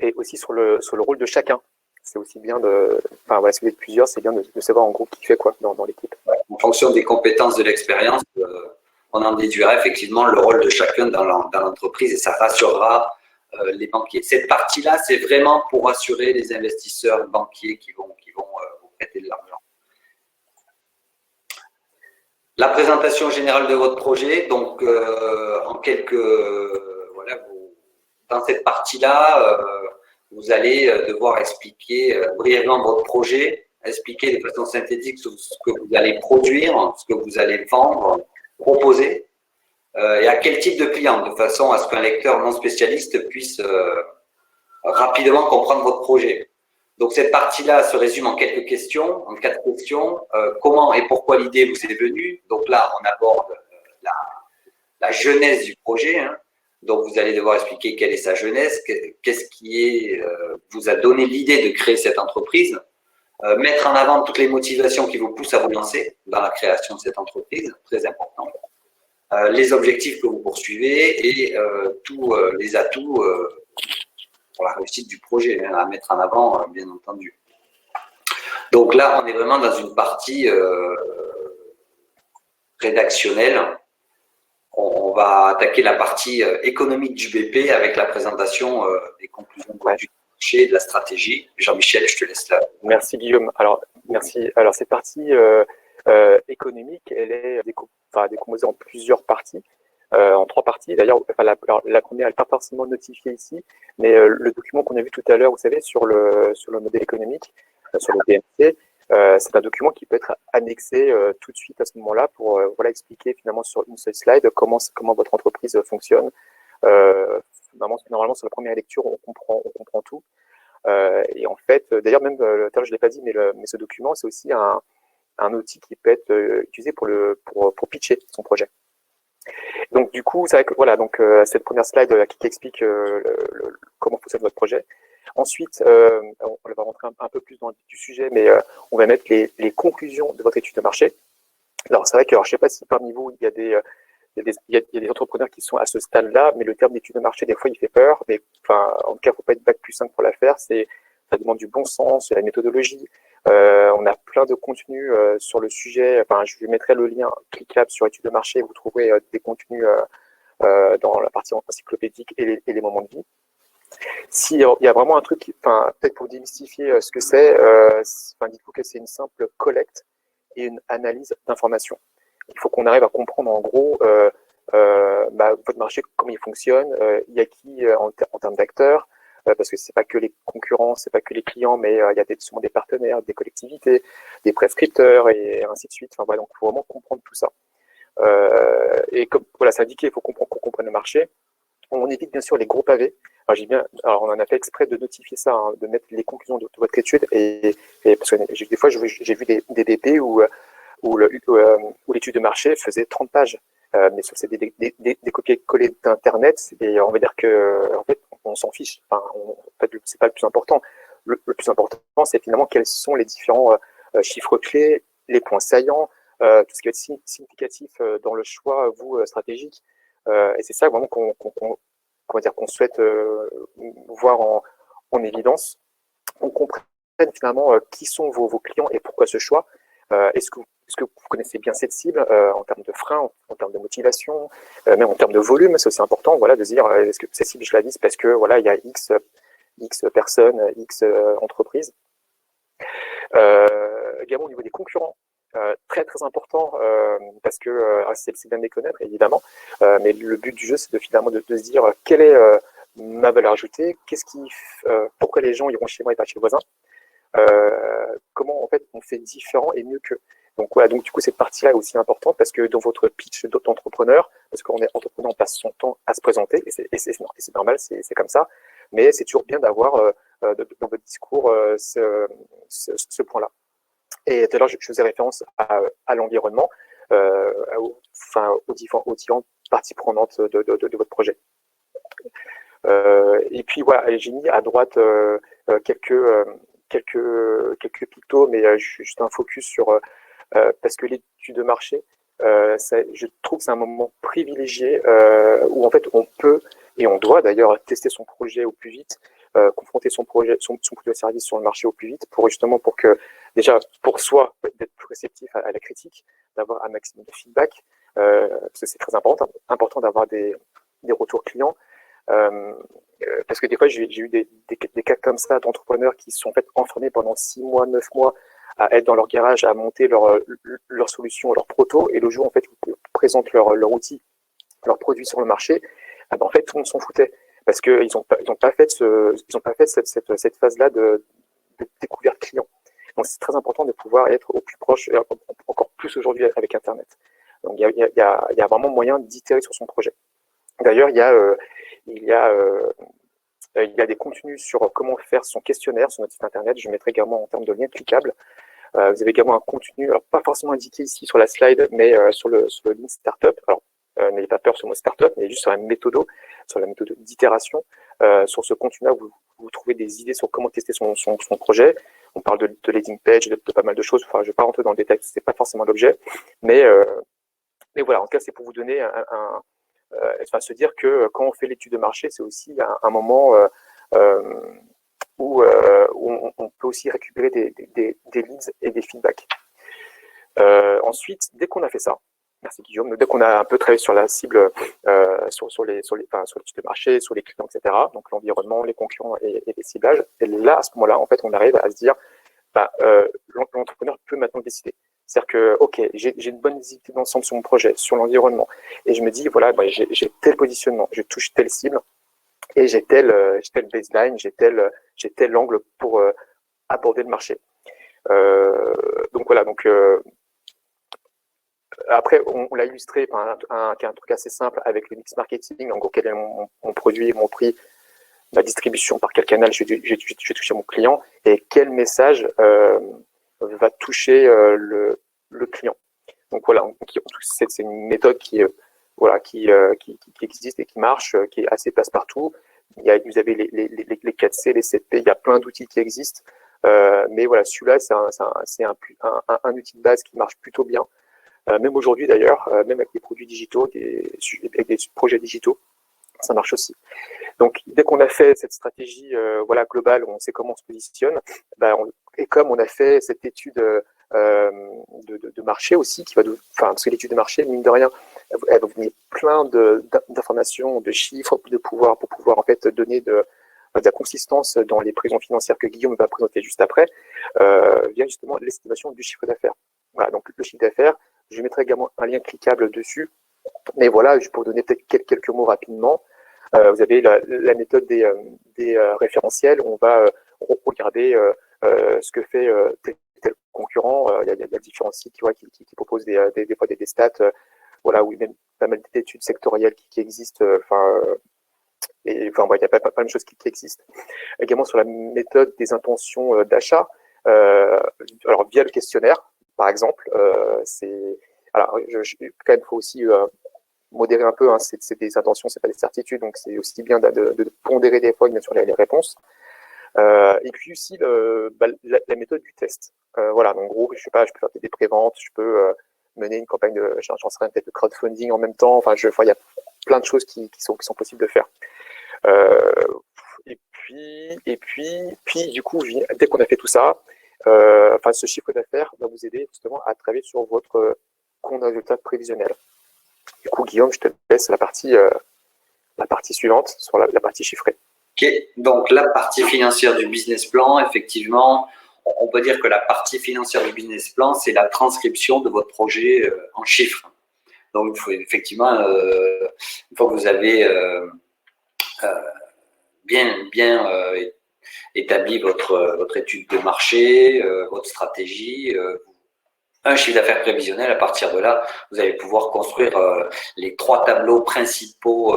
Et aussi sur le rôle de chacun. C'est aussi bien enfin voilà, si vous êtes plusieurs, c'est bien de savoir en gros qui fait quoi dans l'équipe. En fonction des compétences de l'expérience, on en déduira effectivement le rôle de chacun dans l'entreprise et ça rassurera les banquiers. Cette partie-là, c'est vraiment pour rassurer les investisseurs banquiers qui vont vous prêter de l'argent. La présentation générale de votre projet, donc en voilà, dans cette partie-là, vous allez devoir expliquer brièvement votre projet, expliquer de façon synthétique ce que vous allez produire, ce que vous allez vendre, proposer, et à quel type de client, de façon à ce qu'un lecteur non spécialiste puisse rapidement comprendre votre projet. Donc cette partie-là se résume en quelques questions, en 4 questions. Comment et pourquoi l'idée vous est venue? Donc là, on aborde la genèse du projet. Donc vous allez devoir expliquer quelle est sa genèse, qu'est-ce qui vous a donné l'idée de créer cette entreprise, mettre en avant toutes les motivations qui vous poussent à vous lancer dans la création de cette entreprise, très important. Les objectifs que vous poursuivez et tous les atouts pour la réussite du projet à mettre en avant, bien entendu. Donc là, on est vraiment dans une partie rédactionnelle. On va attaquer la partie économique du BP avec la présentation des conclusions du marché et de la stratégie. Jean-Michel, je te laisse là. Merci Guillaume. Alors, merci. Alors, cette partie économique, elle est décomposée en plusieurs parties, en 3 parties. D'ailleurs, la première, elle n'est pas forcément notifiée ici, mais le document qu'on a vu tout à l'heure, vous savez, sur le modèle économique, sur le DMC, c'est un document qui peut être annexé tout de suite à ce moment-là pour voilà, expliquer finalement sur une seule slide comment votre entreprise fonctionne. Normalement, sur la première lecture, on comprend tout. Et en fait, d'ailleurs, même, je ne l'ai pas dit, mais ce document, c'est aussi un outil qui peut être utilisé pour pitcher son projet. Donc, du coup, c'est vrai que voilà, donc cette première slide qui explique comment fonctionne votre projet. Ensuite, on va rentrer un peu plus dans le vif du sujet, mais on va mettre les conclusions de votre étude de marché. Alors, c'est vrai que, alors, je ne sais pas si parmi vous, il y a des entrepreneurs qui sont à ce stade-là, mais le terme d'étude de marché, des fois, il fait peur. Mais enfin, en tout cas, il ne faut pas être bac plus 5 pour la faire. Ça demande du bon sens, de la méthodologie. On a plein de contenus sur le sujet. Enfin, je vous mettrai le lien cliquable sur étude de marché. Vous trouverez des contenus dans la partie encyclopédique et les moments de vie. S'il y a vraiment un truc, enfin, peut-être pour démystifier ce que c'est, dites-vous que c'est une simple collecte et une analyse d'informations. Il faut qu'on arrive à comprendre en gros votre marché, comment il fonctionne, il y a qui en termes d'acteurs, parce que c'est pas que les concurrents, c'est pas que les clients, mais il y a souvent des partenaires, des collectivités, des prescripteurs et ainsi de suite. Enfin voilà, donc il faut vraiment comprendre tout ça. Et comme voilà, c'est indiqué, il faut qu'on comprenne le marché. On évite bien sûr les gros pavés. Alors on en a fait exprès de notifier ça, hein, de mettre les conclusions de votre étude, et parce que des fois j'ai vu des BP où l'étude de marché faisait 30 pages. Mais c'est des copier-coller d'internet, et on va dire que en fait on s'en fiche. Enfin, en fait, c'est pas le plus important. Le plus important, c'est finalement quels sont les différents chiffres clés, les points saillants, tout ce qui va être significatif dans le choix stratégique. Et c'est ça vraiment qu'on souhaite voir en évidence. On comprenne finalement qui sont vos clients et pourquoi ce choix. Est-ce que vous connaissez bien cette cible en termes de freins, en termes de motivation, même en termes de volume? C'est aussi important, voilà, de se dire est-ce que cette cible je la vise parce que voilà, il y a X personnes, X entreprises. Également au niveau des concurrents, très très important parce que c'est bien de les connaître évidemment, mais le but du jeu c'est finalement de se dire quelle est ma valeur ajoutée, pourquoi les gens iront chez moi et pas chez le voisin, comment en fait on fait différent et mieux qu'eux. Donc voilà, donc du coup cette partie-là est aussi importante parce que dans votre pitch d'entrepreneur, parce qu'on est entrepreneur, on passe son temps à se présenter et c'est normal, c'est comme ça, mais c'est toujours bien d'avoir dans votre discours ce point-là. Et tout à l'heure, je faisais référence à l'environnement, aux différentes parties prenantes de votre projet. Et puis voilà, j'ai mis à droite quelques pictos, mais juste un focus sur parce que l'étude de marché, je trouve que c'est un moment privilégié où en fait on peut et on doit d'ailleurs tester son projet au plus vite, confronter son produit de service sur le marché au plus vite pour que déjà pour soi d'être plus réceptif à la critique, d'avoir un maximum de feedback, parce que c'est très important d'avoir des retours clients. Parce que des fois, j'ai eu des cas comme ça d'entrepreneurs qui se sont en fait enfermés pendant 6 mois, 9 mois à être dans leur garage, à monter leur solution, leur proto, et le jour en fait où ils présentent leur outil, leur produit sur le marché, en fait tout le monde s'en foutait parce qu'ils n'ont pas fait cette phase-là de découverte client. Donc c'est très important de pouvoir être au plus proche, encore plus aujourd'hui avec Internet. Donc il y a vraiment moyen d'itérer sur son projet. D'ailleurs, il y a des contenus sur comment faire son questionnaire sur notre site internet. Je mettrai également en termes de liens cliquables. Vous avez également un contenu, alors pas forcément indiqué ici sur la slide, mais sur le link startup. Alors, n'ayez pas peur sur le mot startup, mais juste sur la méthode d'itération. Sur ce contenu-là, vous trouvez des idées sur comment tester son projet. On parle de landing page, de pas mal de choses. Enfin, je ne vais pas rentrer dans le détail, c'est pas forcément l'objet, mais voilà. En tout cas, c'est pour vous donner se dire que quand on fait l'étude de marché, c'est aussi un moment où on peut aussi récupérer des leads et des feedbacks. Ensuite, dès qu'on a fait ça, merci Guillaume, dès qu'on a un peu travaillé sur la cible, sur l'étude de marché, sur les clients, etc., donc l'environnement, les concurrents et les ciblages, et là, à ce moment-là, en fait, on arrive à se dire, l'entrepreneur peut maintenant décider. C'est-à-dire que, ok, j'ai une bonne visibilité d'ensemble sur mon projet, sur l'environnement, et je me dis, voilà, j'ai tel positionnement, je touche telle cible, et j'ai tel baseline, j'ai tel angle pour aborder le marché. Donc voilà, après, on l'a illustré par un truc assez simple avec le mix marketing, donc auquel mon produit, mon prix, la distribution, par quel canal je vais toucher mon client et quel message va toucher le client. Donc voilà, c'est une méthode qui existe et qui marche, qui est assez passe-partout. Vous avez les 4C, les 7P, il y a plein d'outils qui existent. Mais voilà, celui-là, c'est un outil de base qui marche plutôt bien. Même aujourd'hui d'ailleurs, même avec des produits digitaux, avec des projets digitaux, ça marche aussi. Donc, dès qu'on a fait cette stratégie globale, on sait comment on se positionne, et comme on a fait cette étude de marché aussi, parce que l'étude de marché, mine de rien, elle va venir plein d'informations, de chiffres, pour pouvoir en fait donner de la consistance dans les prévisions financières que Guillaume va présenter juste après, vient justement l'estimation du chiffre d'affaires. Voilà, donc le chiffre d'affaires, je mettrai également un lien cliquable dessus. Mais voilà, juste pour donner peut-être quelques mots rapidement, vous avez la méthode des référentiels. On va regarder ce que fait tel concurrent. Il y a différents sites qui proposent des fois des stats, ou même pas mal d'études sectorielles qui existent. Il y a pas mal de choses qui existent. Également sur la méthode des intentions d'achat, alors via le questionnaire, par exemple, quand même, faut aussi modérer un peu, hein, c'est des intentions, c'est pas des certitudes, donc c'est aussi bien de pondérer des fois bien sûr les réponses. Et puis aussi la méthode du test. Donc en gros, je peux faire des préventes, je peux mener une campagne j'en sais rien, peut-être de crowdfunding en même temps. Il y a plein de choses qui sont possibles de faire. Et puis du coup, dès qu'on a fait tout ça, ce chiffre d'affaires va vous aider justement à travailler sur votre compte de résultat prévisionnel. Du coup, Guillaume, je te laisse la partie suivante sur la partie chiffrée. Ok, donc la partie financière du business plan, effectivement, on peut dire que la partie financière du business plan, c'est la transcription de votre projet en chiffres. Donc, il faut effectivement, une fois que vous avez bien établi votre étude de marché, votre stratégie, un chiffre d'affaires prévisionnel, à partir de là, vous allez pouvoir construire les 3 tableaux principaux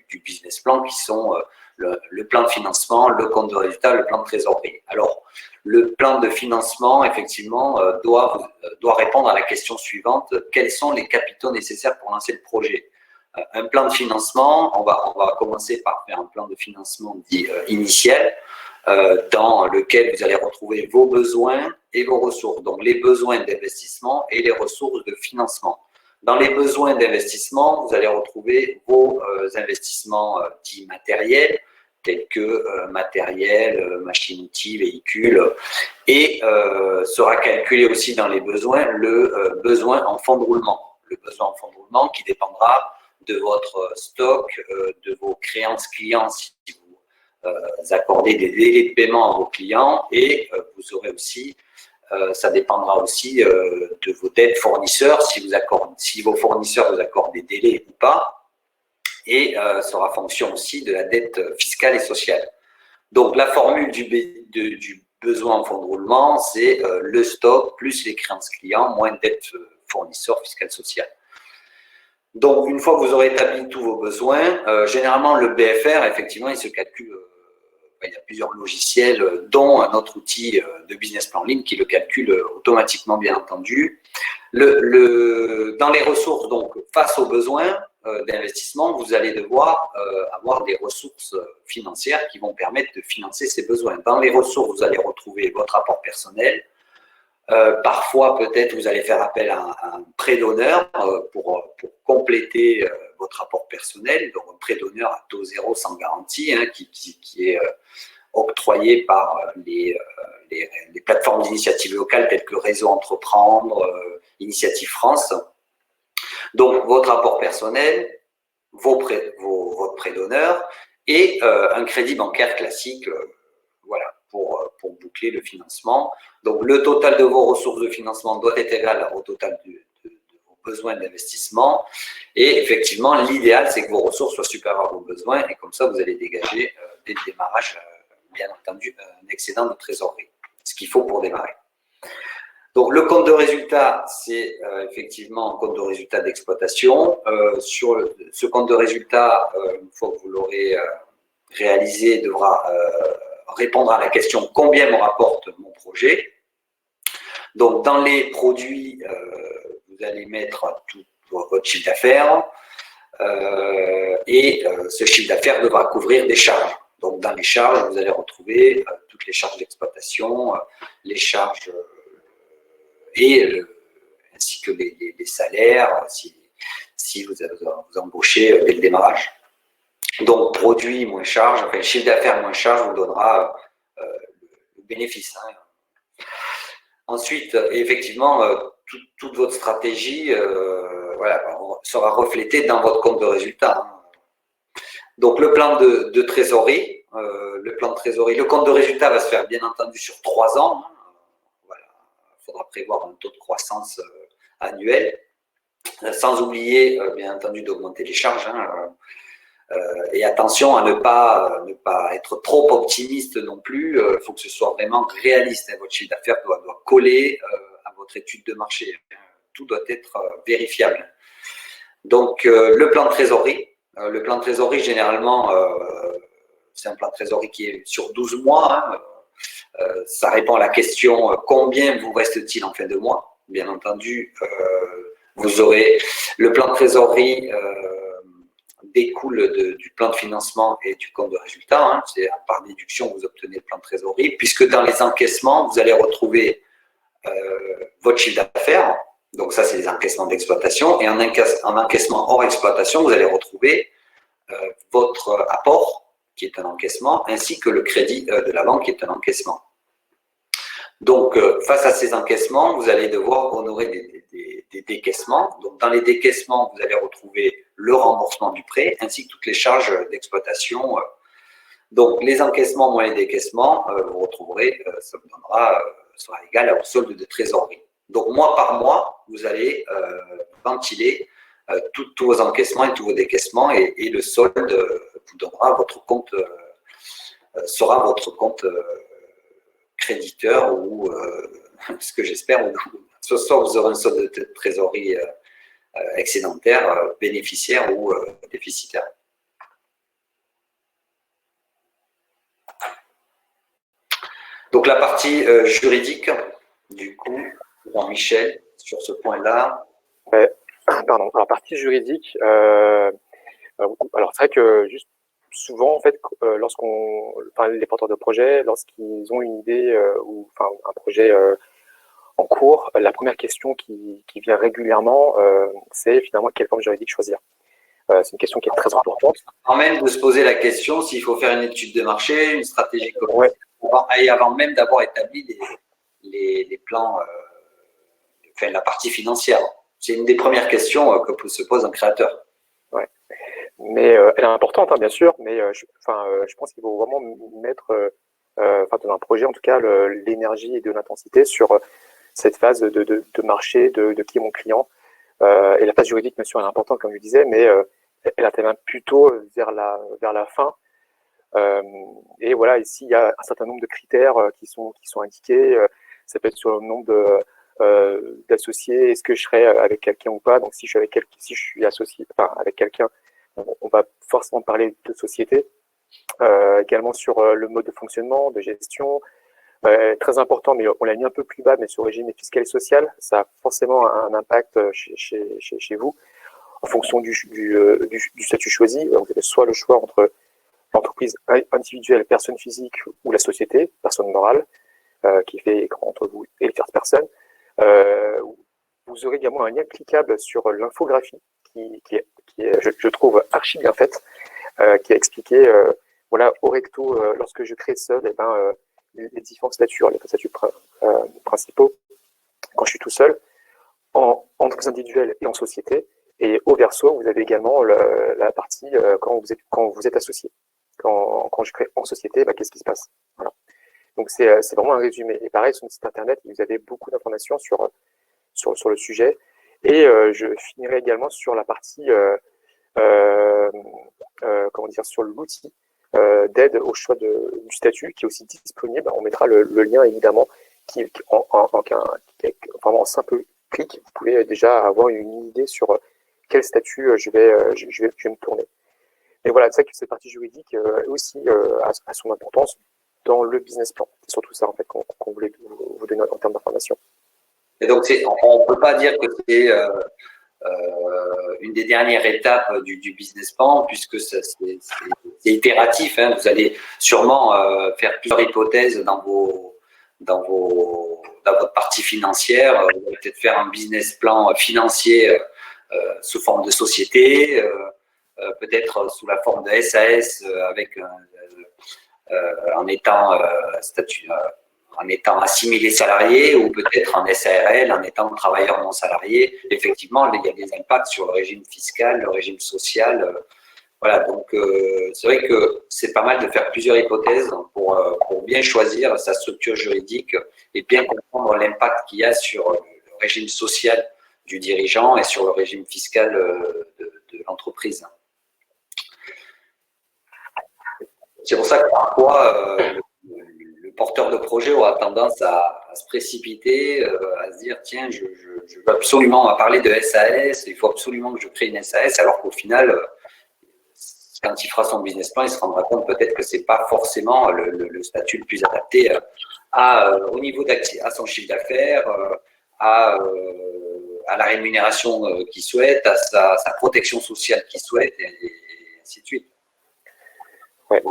du business plan qui sont le plan de financement, le compte de résultat, le plan de trésorerie. Alors, le plan de financement, effectivement, doit répondre à la question suivante. Quels sont les capitaux nécessaires pour lancer le projet? Un plan de financement, on va commencer par faire un plan de financement dit initial, dans lequel vous allez retrouver vos besoins et vos ressources. Donc, les besoins d'investissement et les ressources de financement. Dans les besoins d'investissement, vous allez retrouver vos investissements dits matériels, tels que matériel, machines-outils, véhicules, et sera calculé aussi dans les besoins le besoin en fonds de roulement. Le besoin en fonds de roulement qui dépendra de votre stock, de vos créances clients si vous accordez des délais de paiement à vos clients, et vous aurez aussi, ça dépendra aussi de vos dettes fournisseurs, si vos fournisseurs vous accordent des délais ou pas, et sera fonction aussi de la dette fiscale et sociale. Donc la formule du besoin en fonds de roulement, c'est le stock plus les créances clients moins dette fournisseurs fiscale sociale. Donc, une fois que vous aurez établi tous vos besoins, généralement, le BFR, effectivement, il se calcule, il y a plusieurs logiciels, dont un autre outil de business plan en ligne qui le calcule automatiquement, bien entendu. Dans les ressources, donc, face aux besoins d'investissement, vous allez devoir avoir des ressources financières qui vont permettre de financer ces besoins. Dans les ressources, vous allez retrouver votre apport personnel. Parfois, peut-être, vous allez faire appel à un prêt d'honneur pour compléter votre apport personnel. Donc, un prêt d'honneur à taux zéro sans garantie, hein, qui est octroyé par les plateformes d'initiatives locales telles que Réseau Entreprendre, Initiative France. Donc, votre apport personnel, votre prêt d'honneur et un crédit bancaire classique, pour boucler le financement. Donc, le total de vos ressources de financement doit être égal au total de vos besoins d'investissement. Et effectivement, l'idéal, c'est que vos ressources soient supérieures à vos besoins. Et comme ça, vous allez dégager, dès le démarrage, bien entendu, un excédent de trésorerie. Ce qu'il faut pour démarrer. Donc, le compte de résultat, c'est effectivement un compte de résultat d'exploitation. Sur ce compte de résultat, une fois que vous l'aurez réalisé devra répondre à la question combien me rapporte mon projet. Donc, dans les produits, vous allez mettre tout votre chiffre d'affaires et ce chiffre d'affaires devra couvrir des charges. Donc, dans les charges, vous allez retrouver toutes les charges d'exploitation, les charges ainsi que les salaires si vous embauchez dès le démarrage. Donc, produit moins charge, enfin, chiffre d'affaires moins charge vous donnera le bénéfice. Hein. Ensuite, effectivement, toute votre stratégie voilà, sera reflétée dans votre compte de résultat. Hein. Donc, le plan de trésorerie, le compte de résultat va se faire bien entendu sur 3 ans. Hein. Voilà. Il faudra prévoir un taux de croissance annuel, sans oublier, bien entendu, d'augmenter les charges. Hein. Et attention à ne pas être trop optimiste non plus. Il faut que ce soit vraiment réaliste. Hein. Votre chiffre d'affaires doit coller à votre étude de marché. Tout doit être vérifiable. Donc, le plan de trésorerie. Le plan de trésorerie, généralement, c'est un plan de trésorerie qui est sur 12 mois. Hein. Ça répond à la question combien vous reste-t-il en fin de mois. Bien entendu, vous aurez le plan de trésorerie découle du plan de financement et du compte de résultat. Hein. C'est par déduction que vous obtenez le plan de trésorerie, puisque dans les encaissements, vous allez retrouver votre chiffre d'affaires. Donc ça, c'est les encaissements d'exploitation. Et en encaissement hors exploitation, vous allez retrouver votre apport, qui est un encaissement, ainsi que le crédit de la banque, qui est un encaissement. Donc, face à ces encaissements, vous allez devoir honorer des décaissements. Donc, dans les décaissements, vous allez retrouver le remboursement du prêt, ainsi que toutes les charges d'exploitation. Donc, les encaissements moins les décaissements, vous retrouverez, ça vous sera égal au solde de trésorerie. Donc, mois par mois, vous allez ventiler tous vos encaissements et tous vos décaissements, et le solde vous donnera votre compte, sera votre compte créditeur ou ce que j'espère, soit vous aurez un solde de trésorerie excédentaire, bénéficiaire ou déficitaire. Donc la partie juridique, du coup, Jean-Michel, sur ce point-là. Pardon, alors partie juridique, alors c'est vrai que juste souvent, en fait, les porteurs de projets, lorsqu'ils ont une idée ou un projet en cours, la première question qui vient régulièrement, c'est finalement quelle forme juridique choisir. C'est une question qui est très importante. Avant même de se poser la question s'il faut faire une étude de marché, une stratégie commerciale, et avant même d'avoir établi les plans, la partie financière. C'est une des premières questions que se pose un créateur. Ouais. Mais elle est importante, hein, bien sûr, mais je pense qu'il faut vraiment mettre, dans un projet, en tout cas, l'énergie et de l'intensité sur cette phase de marché, de qui est mon client. Et la phase juridique, bien sûr, elle est importante, comme je disais, mais elle intervient plutôt vers la fin. Et voilà, ici, il y a un certain nombre de critères qui sont indiqués. Ça peut être sur le nombre d'associés, est-ce que je serai avec quelqu'un ou pas. Donc, si je suis associé avec quelqu'un, on va forcément parler de société. Également sur le mode de fonctionnement, de gestion. Très important, mais on l'a mis un peu plus bas, mais sur le régime fiscal et social, ça a forcément un impact chez vous. En fonction du statut choisi, vous avez soit le choix entre l'entreprise individuelle, personne physique, ou la société, personne morale, qui fait écran entre vous et les tierces personnes. Vous aurez également un lien cliquable sur l'infographie qui est je trouve, archi bien faite, qui a expliqué, voilà, au recto, lorsque je crée seul, les différents statuts, les statuts principaux, quand je suis tout seul, en entreprise individuelle et en société. Et au verso, vous avez également la partie quand vous êtes associé. Quand je crée en société, qu'est-ce qui se passe? Voilà. Donc c'est vraiment un résumé. Et pareil, sur notre site internet, vous avez beaucoup d'informations sur le sujet. Et je finirai également sur la partie, sur l'outil d'aide au choix du statut qui est aussi disponible. On mettra le lien évidemment en simple clic, vous pouvez déjà avoir une idée sur quel statut je vais me tourner. Mais voilà, c'est vrai que cette partie juridique aussi a son importance dans le business plan. C'est surtout ça en fait qu'on voulait vous donner en termes d'information. Et donc, on ne peut pas dire que c'est une des dernières étapes du business plan, puisque c'est itératif. Hein. Vous allez sûrement faire plusieurs hypothèses dans votre partie financière. Vous allez peut-être faire un business plan financier sous forme de société, peut-être sous la forme de SAS avec en étant en étant assimilé salarié, ou peut-être en SARL en étant travailleur non salarié. Effectivement, il y a des impacts sur le régime fiscal, le régime social. Voilà, donc c'est vrai que c'est pas mal de faire plusieurs hypothèses pour bien choisir sa structure juridique et bien comprendre l'impact qu'il y a sur le régime social du dirigeant et sur le régime fiscal de l'entreprise. C'est pour ça que parfois, le porteur de projet aura tendance à se précipiter, à se dire tiens, je veux absolument parler de SAS, il faut absolument que je crée une SAS, alors qu'au final, quand il fera son business plan, il se rendra compte peut-être que ce n'est pas forcément le statut le plus adapté au niveau à son chiffre d'affaires, à la rémunération qu'il souhaite, à sa protection sociale qu'il souhaite, et ainsi de suite. Ouais.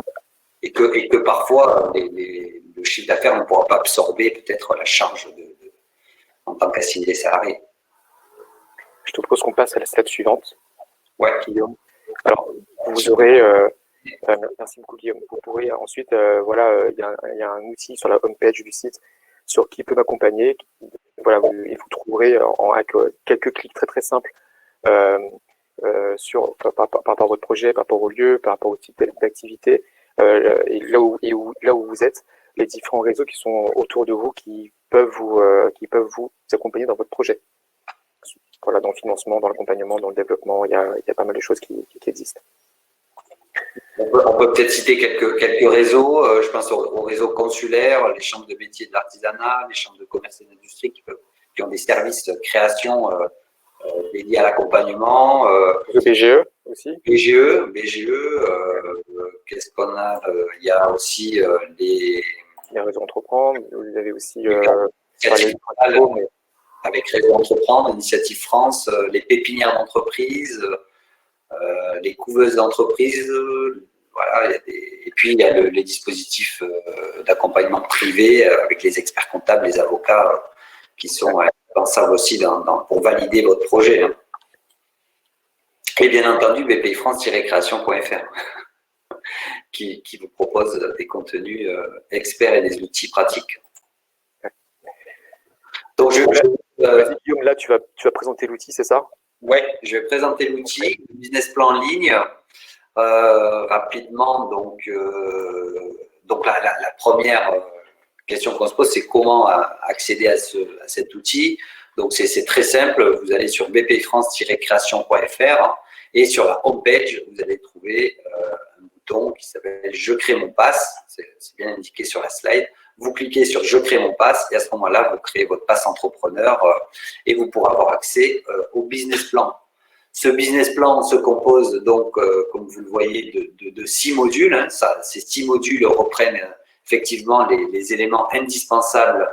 Et que parfois, le chiffre d'affaires ne pourra pas absorber peut-être la charge en tant qu'assimilé salarié. Je te propose qu'on passe à la slide suivante. Ouais. Guillaume. Alors, vous aurez, merci beaucoup Guillaume, vous pourrez ensuite, voilà, il y a un outil sur la homepage du site sur qui peut m'accompagner. Voilà, et vous trouverez avec quelques clics très très simples par rapport à votre projet, par rapport au lieu, par rapport au type d'activité, et là où vous êtes, les différents réseaux qui sont autour de vous qui peuvent vous accompagner dans votre projet. Voilà, dans le financement, dans l'accompagnement, dans le développement, il y a pas mal de choses qui existent. On peut peut-être citer quelques réseaux. Je pense aux réseaux consulaires, les chambres de métiers de l'artisanat, les chambres de commerce et d'industrie qui ont des services de création dédiés à l'accompagnement. Le BGE aussi. BGE. Qu'est-ce qu'on a? Il y a aussi les réseaux entreprendre. Vous avez aussi avec Réseau Entreprendre, Initiative France, les pépinières d'entreprise, les couveuses d'entreprise. Voilà, et puis il y a les dispositifs d'accompagnement privé avec les experts comptables, les avocats qui sont indispensables aussi pour valider votre projet. Hein. Et bien entendu, bpifrance-création.fr qui vous propose des contenus experts et des outils pratiques. Donc, Guillaume, là, tu vas présenter l'outil, c'est ça? Oui, je vais présenter l'outil, le business plan en ligne, rapidement. Donc la première question qu'on se pose, c'est comment accéder à cet outil. Donc, c'est très simple. Vous allez sur bpifrance-création.fr et sur la homepage, vous allez trouver un bouton qui s'appelle « Je crée mon pass ». C'est bien indiqué sur la slide. Vous cliquez sur « Je crée mon pass » et à ce moment-là, vous créez votre pass entrepreneur et vous pourrez avoir accès au business plan. Ce business plan se compose donc, comme vous le voyez, de 6 modules. Hein. Ces 6 modules reprennent effectivement les éléments indispensables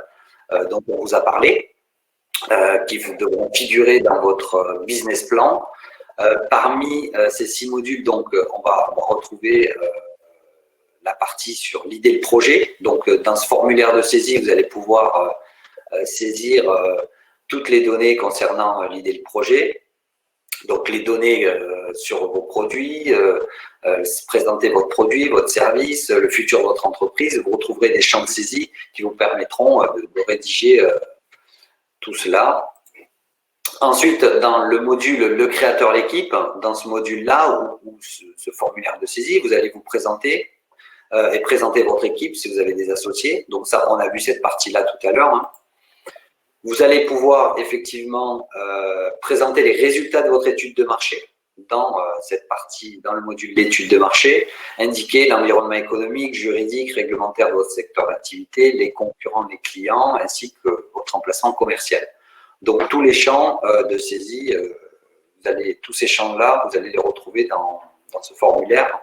dont on vous a parlé, qui devront figurer dans votre business plan. Parmi ces 6 modules, donc, on va retrouver la partie sur l'idée de projet. Donc, dans ce formulaire de saisie, vous allez pouvoir saisir toutes les données concernant l'idée de projet. Donc, les données sur vos produits, présenter votre produit, votre service, le futur de votre entreprise. Vous retrouverez des champs de saisie qui vous permettront de rédiger tout cela. Ensuite, dans le module « Le créateur, l'équipe », dans ce module-là, ou ce formulaire de saisie, vous allez vous présenter et présenter votre équipe si vous avez des associés. Donc ça, on a vu cette partie-là tout à l'heure. Hein. Vous allez pouvoir effectivement présenter les résultats de votre étude de marché dans cette partie, dans le module d'étude de marché, indiquer l'environnement économique, juridique, réglementaire de votre secteur d'activité, les concurrents, les clients, ainsi que votre emplacement commercial. Donc tous les champs de saisie, tous ces champs-là, vous allez les retrouver dans ce formulaire.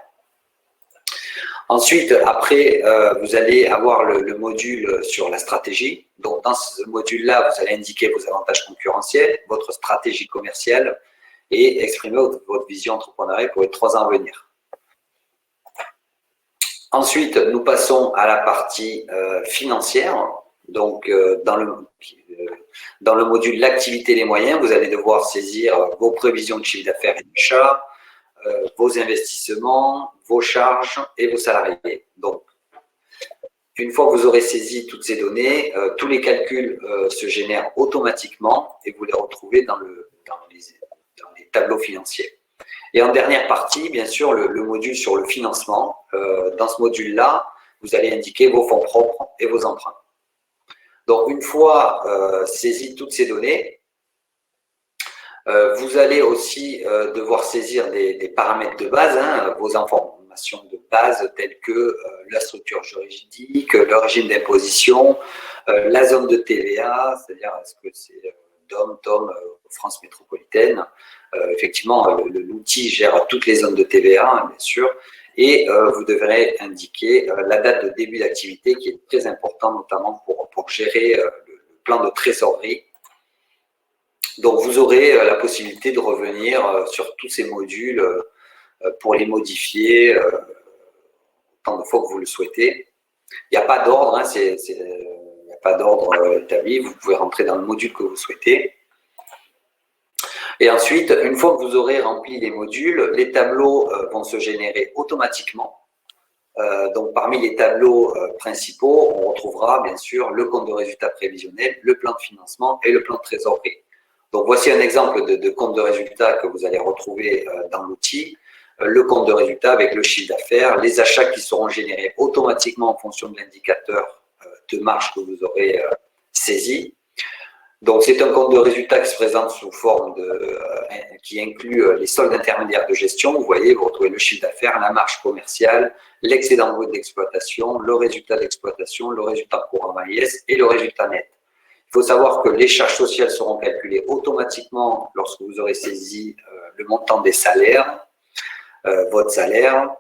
Ensuite, après, vous allez avoir le module sur la stratégie. Donc, dans ce module-là, vous allez indiquer vos avantages concurrentiels, votre stratégie commerciale et exprimer votre vision entrepreneuriale pour les 3 ans à venir. Ensuite, nous passons à la partie financière. Donc, dans le module l'activité et les moyens, vous allez devoir saisir vos prévisions de chiffre d'affaires et d'achat, vos investissements, vos charges et vos salariés. Donc, une fois que vous aurez saisi toutes ces données, tous les calculs se génèrent automatiquement et vous les retrouvez dans les tableaux financiers. Et en dernière partie, bien sûr, le module sur le financement. Dans ce module-là, vous allez indiquer vos fonds propres et vos emprunts. Donc, une fois saisies toutes ces données, vous allez aussi devoir saisir des paramètres de base, vos informations de base telles que la structure juridique, le régime d'imposition, la zone de TVA, c'est-à-dire est-ce que c'est DOM, TOM, France métropolitaine. Effectivement, l'outil gère toutes les zones de TVA, bien sûr, et vous devrez indiquer la date de début d'activité qui est très important, notamment pour gérer le plan de trésorerie. Donc, vous aurez la possibilité de revenir sur tous ces modules pour les modifier autant de fois que vous le souhaitez. Il n'y a pas d'ordre, il n'y a pas d'ordre établi. Vous pouvez rentrer dans le module que vous souhaitez. Et ensuite, une fois que vous aurez rempli les modules, les tableaux vont se générer automatiquement. Donc, parmi les tableaux principaux, on retrouvera bien sûr le compte de résultat prévisionnel, le plan de financement et le plan de trésorerie. Donc, voici un exemple de compte de résultat que vous allez retrouver dans l'outil. Le compte de résultat avec le chiffre d'affaires, les achats qui seront générés automatiquement en fonction de l'indicateur de marge que vous aurez saisi. Donc, c'est un compte de résultat qui se présente sous forme qui inclut les soldes intermédiaires de gestion. Vous voyez, vous retrouvez le chiffre d'affaires, la marge commerciale, l'excédent brut d'exploitation, le résultat d'exploitation, le résultat courant AIS et le résultat net. Il faut savoir que les charges sociales seront calculées automatiquement lorsque vous aurez saisi le montant des salaires, votre salaire,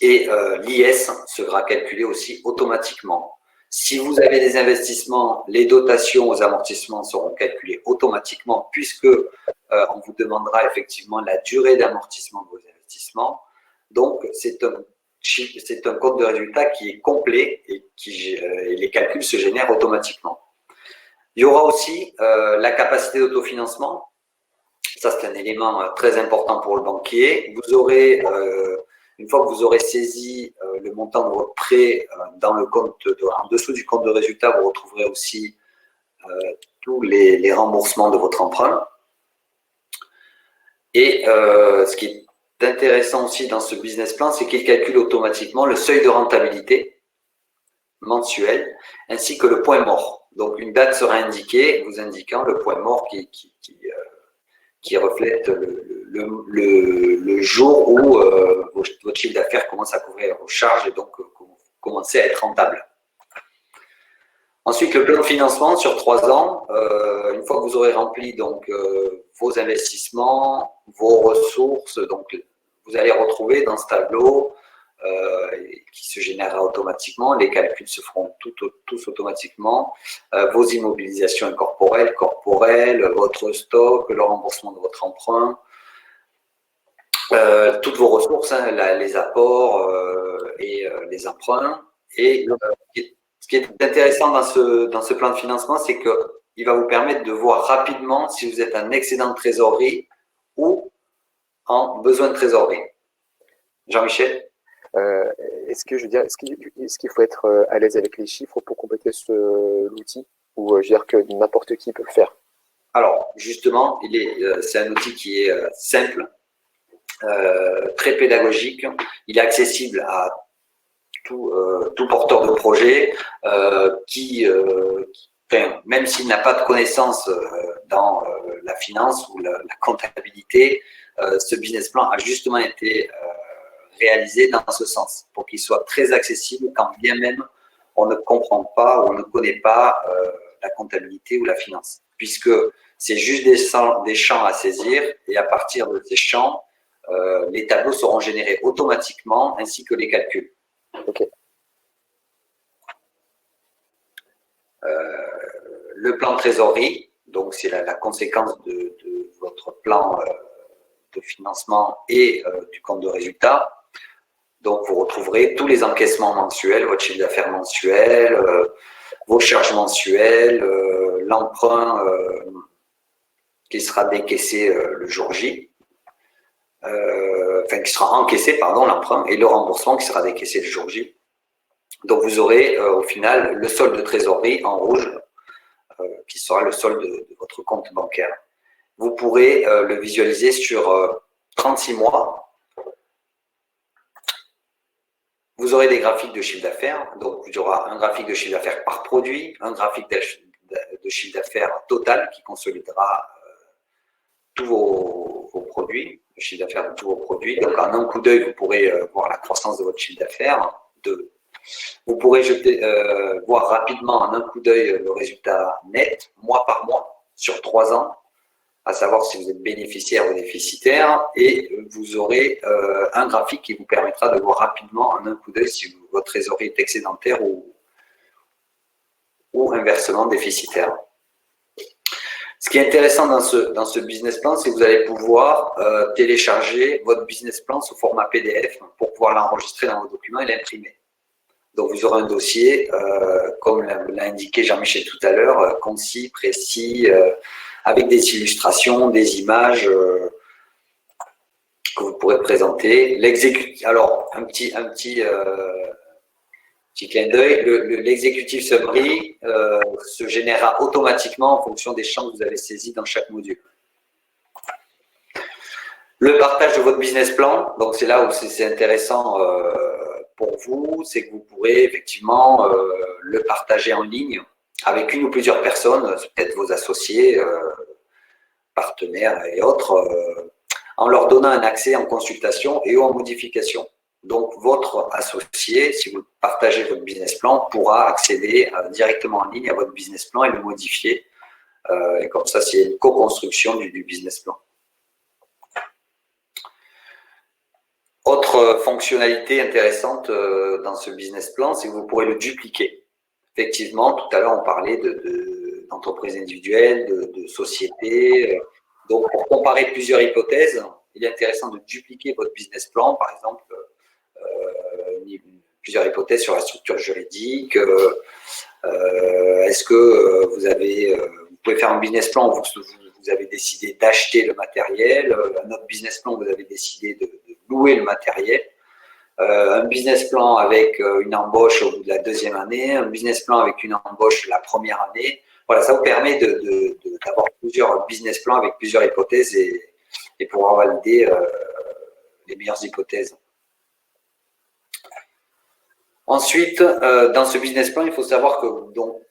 et l'IS sera calculé aussi automatiquement. Si vous avez des investissements, les dotations aux amortissements seront calculées automatiquement puisque on vous demandera effectivement la durée d'amortissement de vos investissements. Donc, c'est un compte de résultat qui est complet et les calculs se génèrent automatiquement. Il y aura aussi la capacité d'autofinancement. Ça, c'est un élément très important pour le banquier. Vous aurez, une fois que vous aurez saisi le montant de votre prêt dans le compte en dessous du compte de résultat, vous retrouverez aussi tous les remboursements de votre emprunt. Et ce qui est intéressant aussi dans ce business plan, c'est qu'il calcule automatiquement le seuil de rentabilité mensuel ainsi que le point mort. Donc, une date sera indiquée, vous indiquant le point mort qui reflète le jour où votre chiffre d'affaires commence à couvrir vos charges et donc commencer à être rentable. Ensuite, le plan de financement sur 3 ans, une fois que vous aurez rempli donc, vos investissements, vos ressources, donc vous allez retrouver dans ce tableau qui se générera automatiquement, les calculs se feront tous automatiquement, vos immobilisations incorporelles, corporelles, votre stock, le remboursement de votre emprunt, toutes vos ressources, les apports et les emprunts. Et ce qui est intéressant dans ce plan de financement, c'est qu'il va vous permettre de voir rapidement si vous êtes en excédent de trésorerie ou en besoin de trésorerie. Jean-Michel ? Est-ce qu'il faut être à l'aise avec les chiffres pour compléter l'outil ou je veux dire que n'importe qui peut le faire? Alors, justement, c'est un outil qui est simple, très pédagogique. Il est accessible à tout porteur de projet même s'il n'a pas de connaissances dans la finance ou la comptabilité, ce business plan a justement été réalisé dans ce sens, pour qu'il soit très accessible quand bien même on ne comprend pas ou on ne connaît pas la comptabilité ou la finance, puisque c'est juste des champs à saisir et à partir de ces champs, les tableaux seront générés automatiquement ainsi que les calculs. Ok. Le plan de trésorerie, donc c'est la conséquence de votre plan de financement et du compte de résultat. Donc, vous retrouverez tous les encaissements mensuels, votre chiffre d'affaires mensuel, vos charges mensuelles, l'emprunt qui sera décaissé le jour J, qui sera encaissé, pardon, l'emprunt, et le remboursement qui sera décaissé le jour J. Donc, vous aurez au final le solde de trésorerie en rouge, qui sera le solde de votre compte bancaire. Vous pourrez le visualiser sur 36 mois. Vous aurez des graphiques de chiffre d'affaires. Donc, il y aura un graphique de chiffre d'affaires par produit, un graphique de chiffre d'affaires total qui consolidera tous vos produits, le chiffre d'affaires de tous vos produits. Donc, en un coup d'œil, vous pourrez voir la croissance de votre chiffre d'affaires. Vous pourrez voir rapidement en un coup d'œil le résultat net, mois par mois, sur 3 ans, à savoir si vous êtes bénéficiaire ou déficitaire, et vous aurez un graphique qui vous permettra de voir rapidement en un coup d'œil si votre trésorerie est excédentaire ou inversement déficitaire. Ce qui est intéressant dans ce business plan, c'est que vous allez pouvoir télécharger votre business plan sous format PDF pour pouvoir l'enregistrer dans vos documents et l'imprimer. Donc, vous aurez un dossier, comme l'a indiqué Jean-Michel tout à l'heure, concis, précis, avec des illustrations, des images que vous pourrez présenter. Alors, un petit clin d'œil, l'exécutif summary se générera automatiquement en fonction des champs que vous avez saisis dans chaque module. Le partage de votre business plan, donc c'est là où c'est intéressant pour vous, c'est que vous pourrez effectivement le partager en ligne avec une ou plusieurs personnes, peut-être vos associés, partenaires et autres, en leur donnant un accès en consultation et ou en modification. Donc, votre associé, si vous partagez votre business plan, pourra accéder directement en ligne à votre business plan et le modifier. Et comme ça, c'est une co-construction du business plan. Autre fonctionnalité intéressante dans ce business plan, c'est que vous pourrez le dupliquer. Effectivement, tout à l'heure, on parlait d'entreprises individuelles, de sociétés. Donc, pour comparer plusieurs hypothèses, il est intéressant de dupliquer votre business plan, par exemple, plusieurs hypothèses sur la structure juridique. Est-ce que vous pouvez faire un business plan où vous avez décidé d'acheter le matériel, un autre business plan où vous avez décidé de louer le matériel, un business plan avec une embauche au bout de la 2e année, un business plan avec une embauche la 1re année. Voilà, ça vous permet d'avoir plusieurs business plans avec plusieurs hypothèses et pouvoir valider les meilleures hypothèses. Ensuite, dans ce business plan, il faut savoir que donc,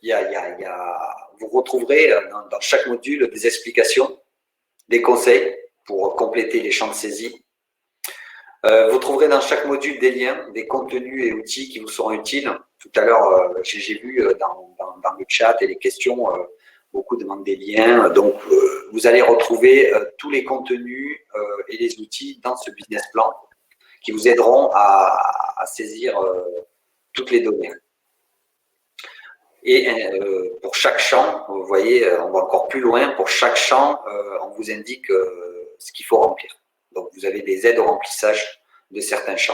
vous retrouverez dans chaque module des explications, des conseils pour compléter les champs de saisie. Vous trouverez dans chaque module des liens, des contenus et outils qui vous seront utiles. Tout à l'heure, j'ai vu dans le chat et les questions, beaucoup demandent des liens. Donc, vous allez retrouver tous les contenus et les outils dans ce business plan qui vous aideront à saisir toutes les données. Et pour chaque champ, vous voyez, on va encore plus loin. Pour chaque champ, on vous indique ce qu'il faut remplir. Donc, vous avez des aides au remplissage de certains champs.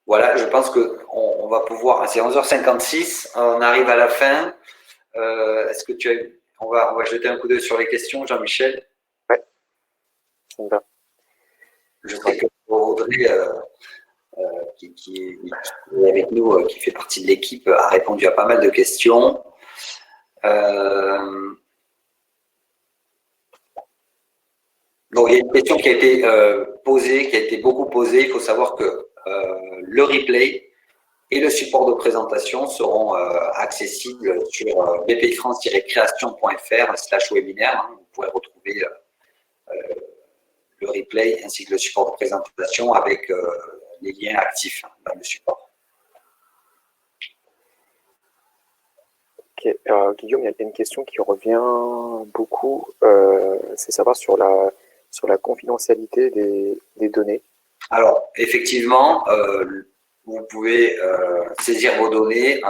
Voilà, je pense qu'on va pouvoir… C'est 11h56, on arrive à la fin. Est-ce que on va jeter un coup d'œil sur les questions, Jean-Michel? Oui, ça me va. Je sais que Audrey, qui est avec nous, qui fait partie de l'équipe, a répondu à pas mal de questions. Donc, il y a une question qui a été posée, qui a été beaucoup posée. Il faut savoir que le replay et le support de présentation seront accessibles sur bpifrance-création.fr/webinaire. Vous pourrez retrouver le replay ainsi que le support de présentation avec les liens actifs dans le support. Ok, Guillaume, il y a une question qui revient beaucoup, c'est savoir sur sur la confidentialité des données. Alors, effectivement, vous pouvez saisir vos données.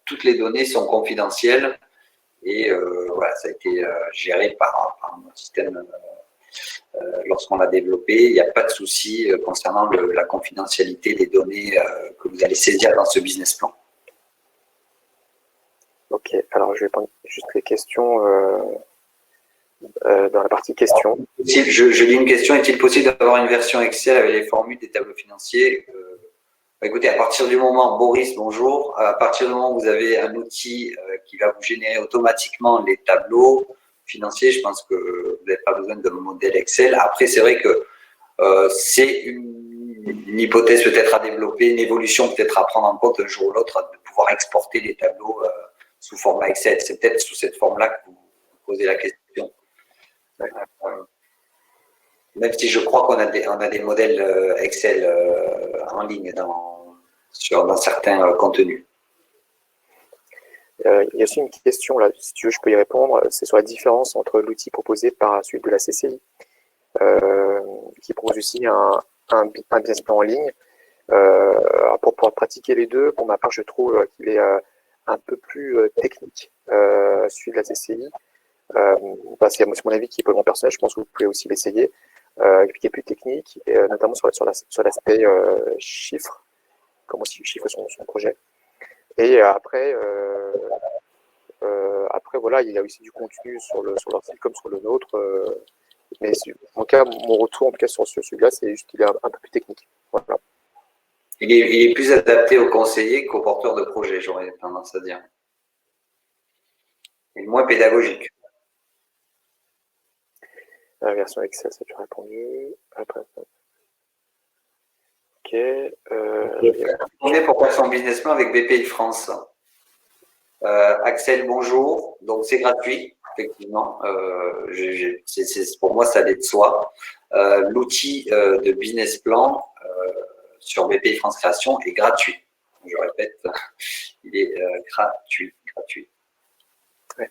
Toutes les données sont confidentielles et voilà, ça a été géré par notre système lorsqu'on l'a développé. Il n'y a pas de souci concernant la confidentialité des données que vous allez saisir dans ce business plan. Ok, alors je vais prendre juste les questions dans la partie questions. Je lis une question. Est-il possible d'avoir une version Excel avec les formules des tableaux financiers? Écoutez, à partir du moment, Boris, bonjour, à partir du moment où vous avez un outil qui va vous générer automatiquement les tableaux financiers, je pense que vous n'avez pas besoin de modèle Excel. Après, c'est vrai que c'est une hypothèse peut-être à développer, une évolution peut-être à prendre en compte un jour ou l'autre, de pouvoir exporter les tableaux sous format Excel. C'est peut-être sous cette forme-là que vous posez la question. Même si je crois qu'on a des modèles Excel en ligne dans certains contenus. Il y a aussi une question, là, si tu veux, je peux y répondre. C'est sur la différence entre l'outil proposé par la suite de la CCI, qui propose aussi un business plan en ligne. Pour pouvoir pratiquer les deux, pour ma part, je trouve qu'il est un peu plus technique, celui de la CCI. C'est mon avis qui est pour mon personnage, je pense que vous pouvez aussi l'essayer, qui est plus technique, et, notamment sur l'aspect chiffres, comment chiffre son projet. Et après, voilà, il y a aussi du contenu sur leur site comme sur le nôtre. Mais en cas, mon retour en tout cas sur celui-là, c'est juste qu'il est un peu plus technique. Voilà. Il est plus adapté aux conseillers qu'aux porteurs de projet, j'aurais tendance à dire. Il est moins pédagogique. La version Excel, ça tu as répondu. Après. Ok. On est pour faire son business plan avec BPI France. Axel, bonjour. Donc c'est gratuit, effectivement. Pour moi, ça allait de soi. L'outil de business plan sur BPI France Création est gratuit. Je répète, il est gratuit. Ouais.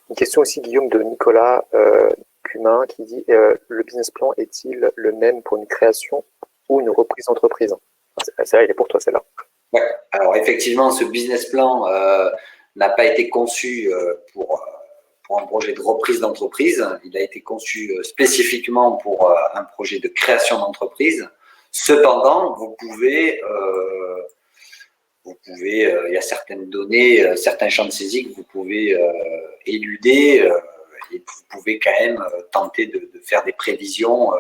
Une question aussi, Guillaume, de Nicolas Cumin qui dit le business plan est-il le même pour une création ou une reprise d'entreprise? Celle-là, il est pour toi, celle-là. Ouais. Alors effectivement, ce business plan n'a pas été conçu pour un projet de reprise d'entreprise. Il a été conçu spécifiquement pour un projet de création d'entreprise. Cependant, il y a certaines données, certains champs de saisie que vous pouvez éluder et vous pouvez quand même tenter de faire des prévisions,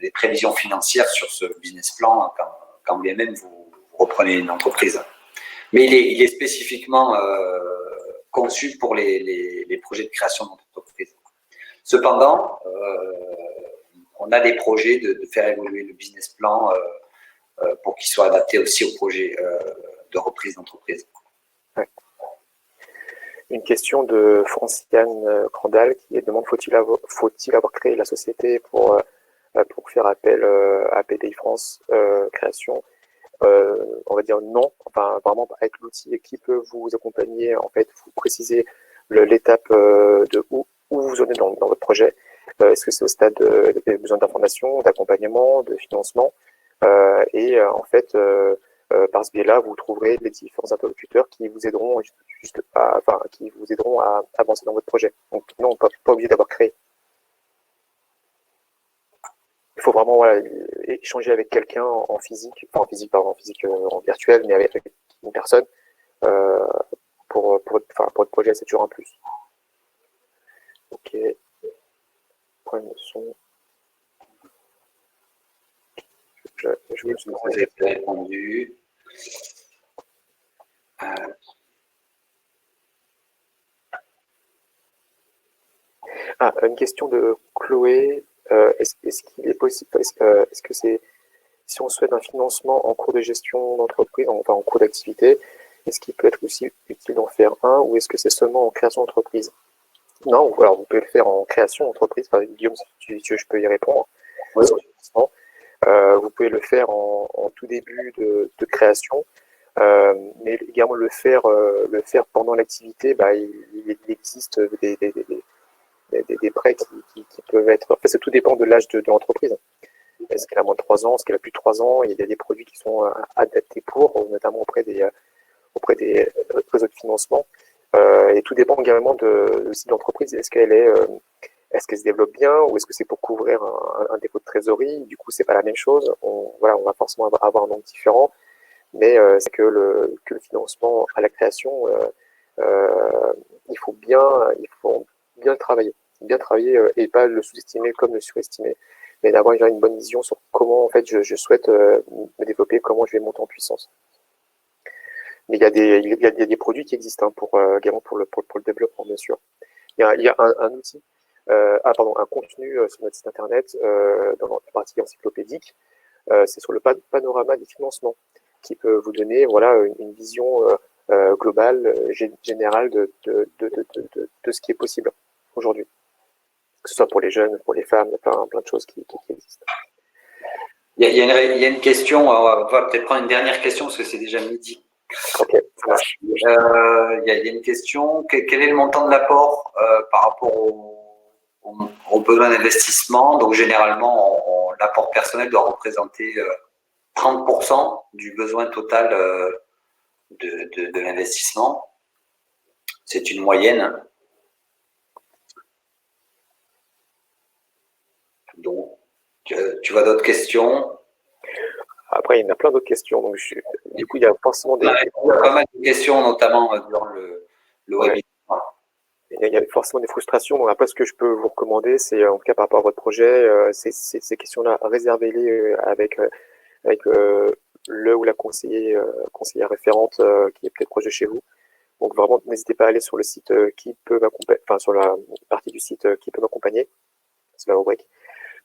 des prévisions financières sur ce business plan quand bien même vous reprenez une entreprise. Mais il est spécifiquement conçu pour les projets de création d'entreprise. Cependant, on a des projets de faire évoluer le business plan pour qu'il soit adapté aussi aux projets de reprise d'entreprise. Ouais. Une question de Franciane Crandal qui demande faut-il avoir créé la société pour faire appel à BPI France Création? On va dire non, enfin vraiment avec l'outil qui peut vous accompagner, en fait, vous précisez l'étape de où vous en êtes dans votre projet. Est-ce que c'est au stade de besoin d'information, d'accompagnement, de financement, et en fait, par ce biais-là, vous trouverez les différents interlocuteurs qui vous aideront à avancer dans votre projet. Donc non, pas obligé d'avoir créé. Il faut vraiment échanger avec quelqu'un en physique, en virtuel, mais avec une personne pour votre projet, c'est toujours un plus. Ok. Problème de son. Je vous ai répondu. Une question de Chloé. Est-ce qu'il est possible, est-ce que c'est, si on souhaite un financement en cours de gestion d'entreprise, enfin en cours d'activité, est-ce qu'il peut être aussi utile d'en faire un, ou est-ce que c'est seulement en création d'entreprise? Non, alors vous pouvez le faire en création d'entreprise. Enfin, Guillaume, si tu veux, je peux y répondre. Oui. Vous pouvez le faire en tout début de création, mais également le faire pendant l'activité. Il existe des prêts qui peuvent être… En fait, tout dépend de l'âge de l'entreprise. Est-ce qu'elle a moins de 3 ans, est-ce qu'elle a plus de 3 ans? Il y a des produits qui sont adaptés pour, notamment auprès des réseaux de financement. Et tout dépend également aussi de l'entreprise. Est-ce qu'elle se développe bien ou est-ce que c'est pour couvrir un défaut de trésorerie? Du coup, c'est pas la même chose. On va forcément avoir un nombre différent, mais c'est que le financement à la création, il faut bien le travailler. Bien travailler et pas le sous-estimer comme le surestimer, mais d'avoir une bonne vision sur comment en fait je souhaite me développer, comment je vais monter en puissance. Mais il y a des produits qui existent également pour le développement, bien sûr. Il y a un outil, un contenu sur notre site internet dans la partie encyclopédique. C'est sur le panorama des financements qui peut vous donner une vision globale, générale de ce qui est possible aujourd'hui. Que ce soit pour les jeunes, pour les femmes, il y a plein de choses qui existent. Il y a une question, on va peut-être prendre une dernière question parce que c'est déjà midi. Ok, ça marche. Il y a une question, quel est le montant de l'apport par rapport aux besoins d'investissement? Donc généralement, l'apport personnel doit représenter 30% du besoin total de l'investissement. C'est une moyenne. Donc, tu vois d'autres questions? Après, il y en a plein d'autres questions. Donc, du coup, il y a forcément il y a pas mal de questions, notamment durant le webinaire. Il y a forcément des frustrations. Donc, après, ce que je peux vous recommander, c'est, en tout cas par rapport à votre projet, ces questions-là, réservez-les avec le ou la conseillère référente qui est peut-être proche de chez vous. Donc, vraiment, n'hésitez pas à aller sur le site qui peut m'accompagner, enfin, sur la partie du site qui peut m'accompagner, c'est la rubrique.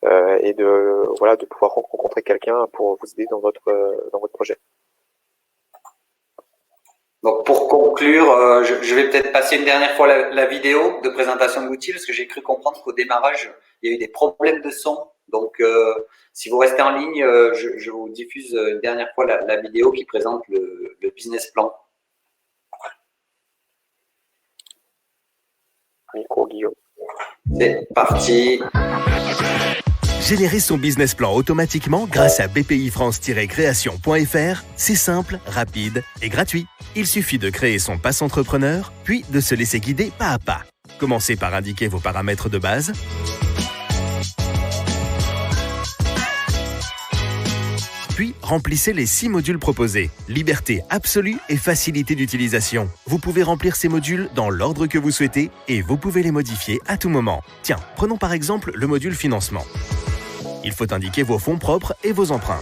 Et de pouvoir rencontrer quelqu'un pour vous aider dans votre projet. Donc pour conclure, je vais peut-être passer une dernière fois la vidéo de présentation de l'outil parce que j'ai cru comprendre qu'au démarrage, il y a eu des problèmes de son. Donc si vous restez en ligne, je vous diffuse une dernière fois la vidéo qui présente le business plan. Micro, Guillaume. C'est parti. Générer son business plan automatiquement grâce à bpifrance-création.fr, c'est simple, rapide et gratuit. Il suffit de créer son pass entrepreneur, puis de se laisser guider pas à pas. Commencez par indiquer vos paramètres de base. Puis, remplissez les 6 modules proposés. Liberté absolue et facilité d'utilisation. Vous pouvez remplir ces modules dans l'ordre que vous souhaitez et vous pouvez les modifier à tout moment. Tiens, prenons par exemple le module financement. Il faut indiquer vos fonds propres et vos emprunts.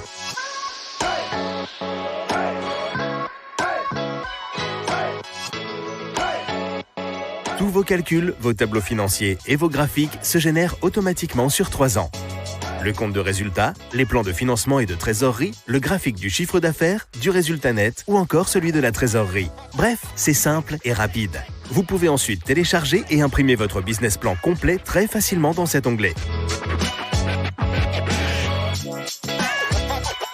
Tous vos calculs, vos tableaux financiers et vos graphiques se génèrent automatiquement sur 3 ans. Le compte de résultat, les plans de financement et de trésorerie, le graphique du chiffre d'affaires, du résultat net ou encore celui de la trésorerie. Bref, c'est simple et rapide. Vous pouvez ensuite télécharger et imprimer votre business plan complet très facilement dans cet onglet.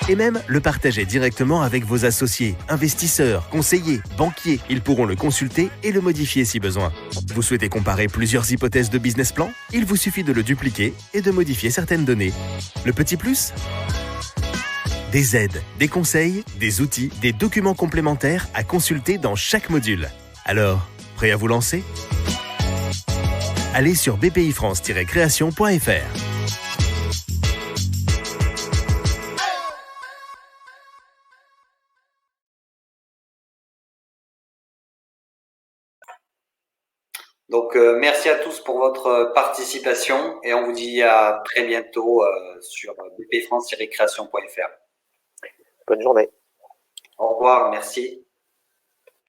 Et même le partager directement avec vos associés, investisseurs, conseillers, banquiers. Ils pourront le consulter et le modifier si besoin. Vous souhaitez comparer plusieurs hypothèses de business plan? Il vous suffit de le dupliquer et de modifier certaines données. Le petit plus? Des aides, des conseils, des outils, des documents complémentaires à consulter dans chaque module. Alors, prêt à vous lancer? Allez sur bpifrance-création.fr. Donc, merci à tous pour votre participation et on vous dit à très bientôt sur bpfrance-création.fr. Bonne journée. Au revoir, merci.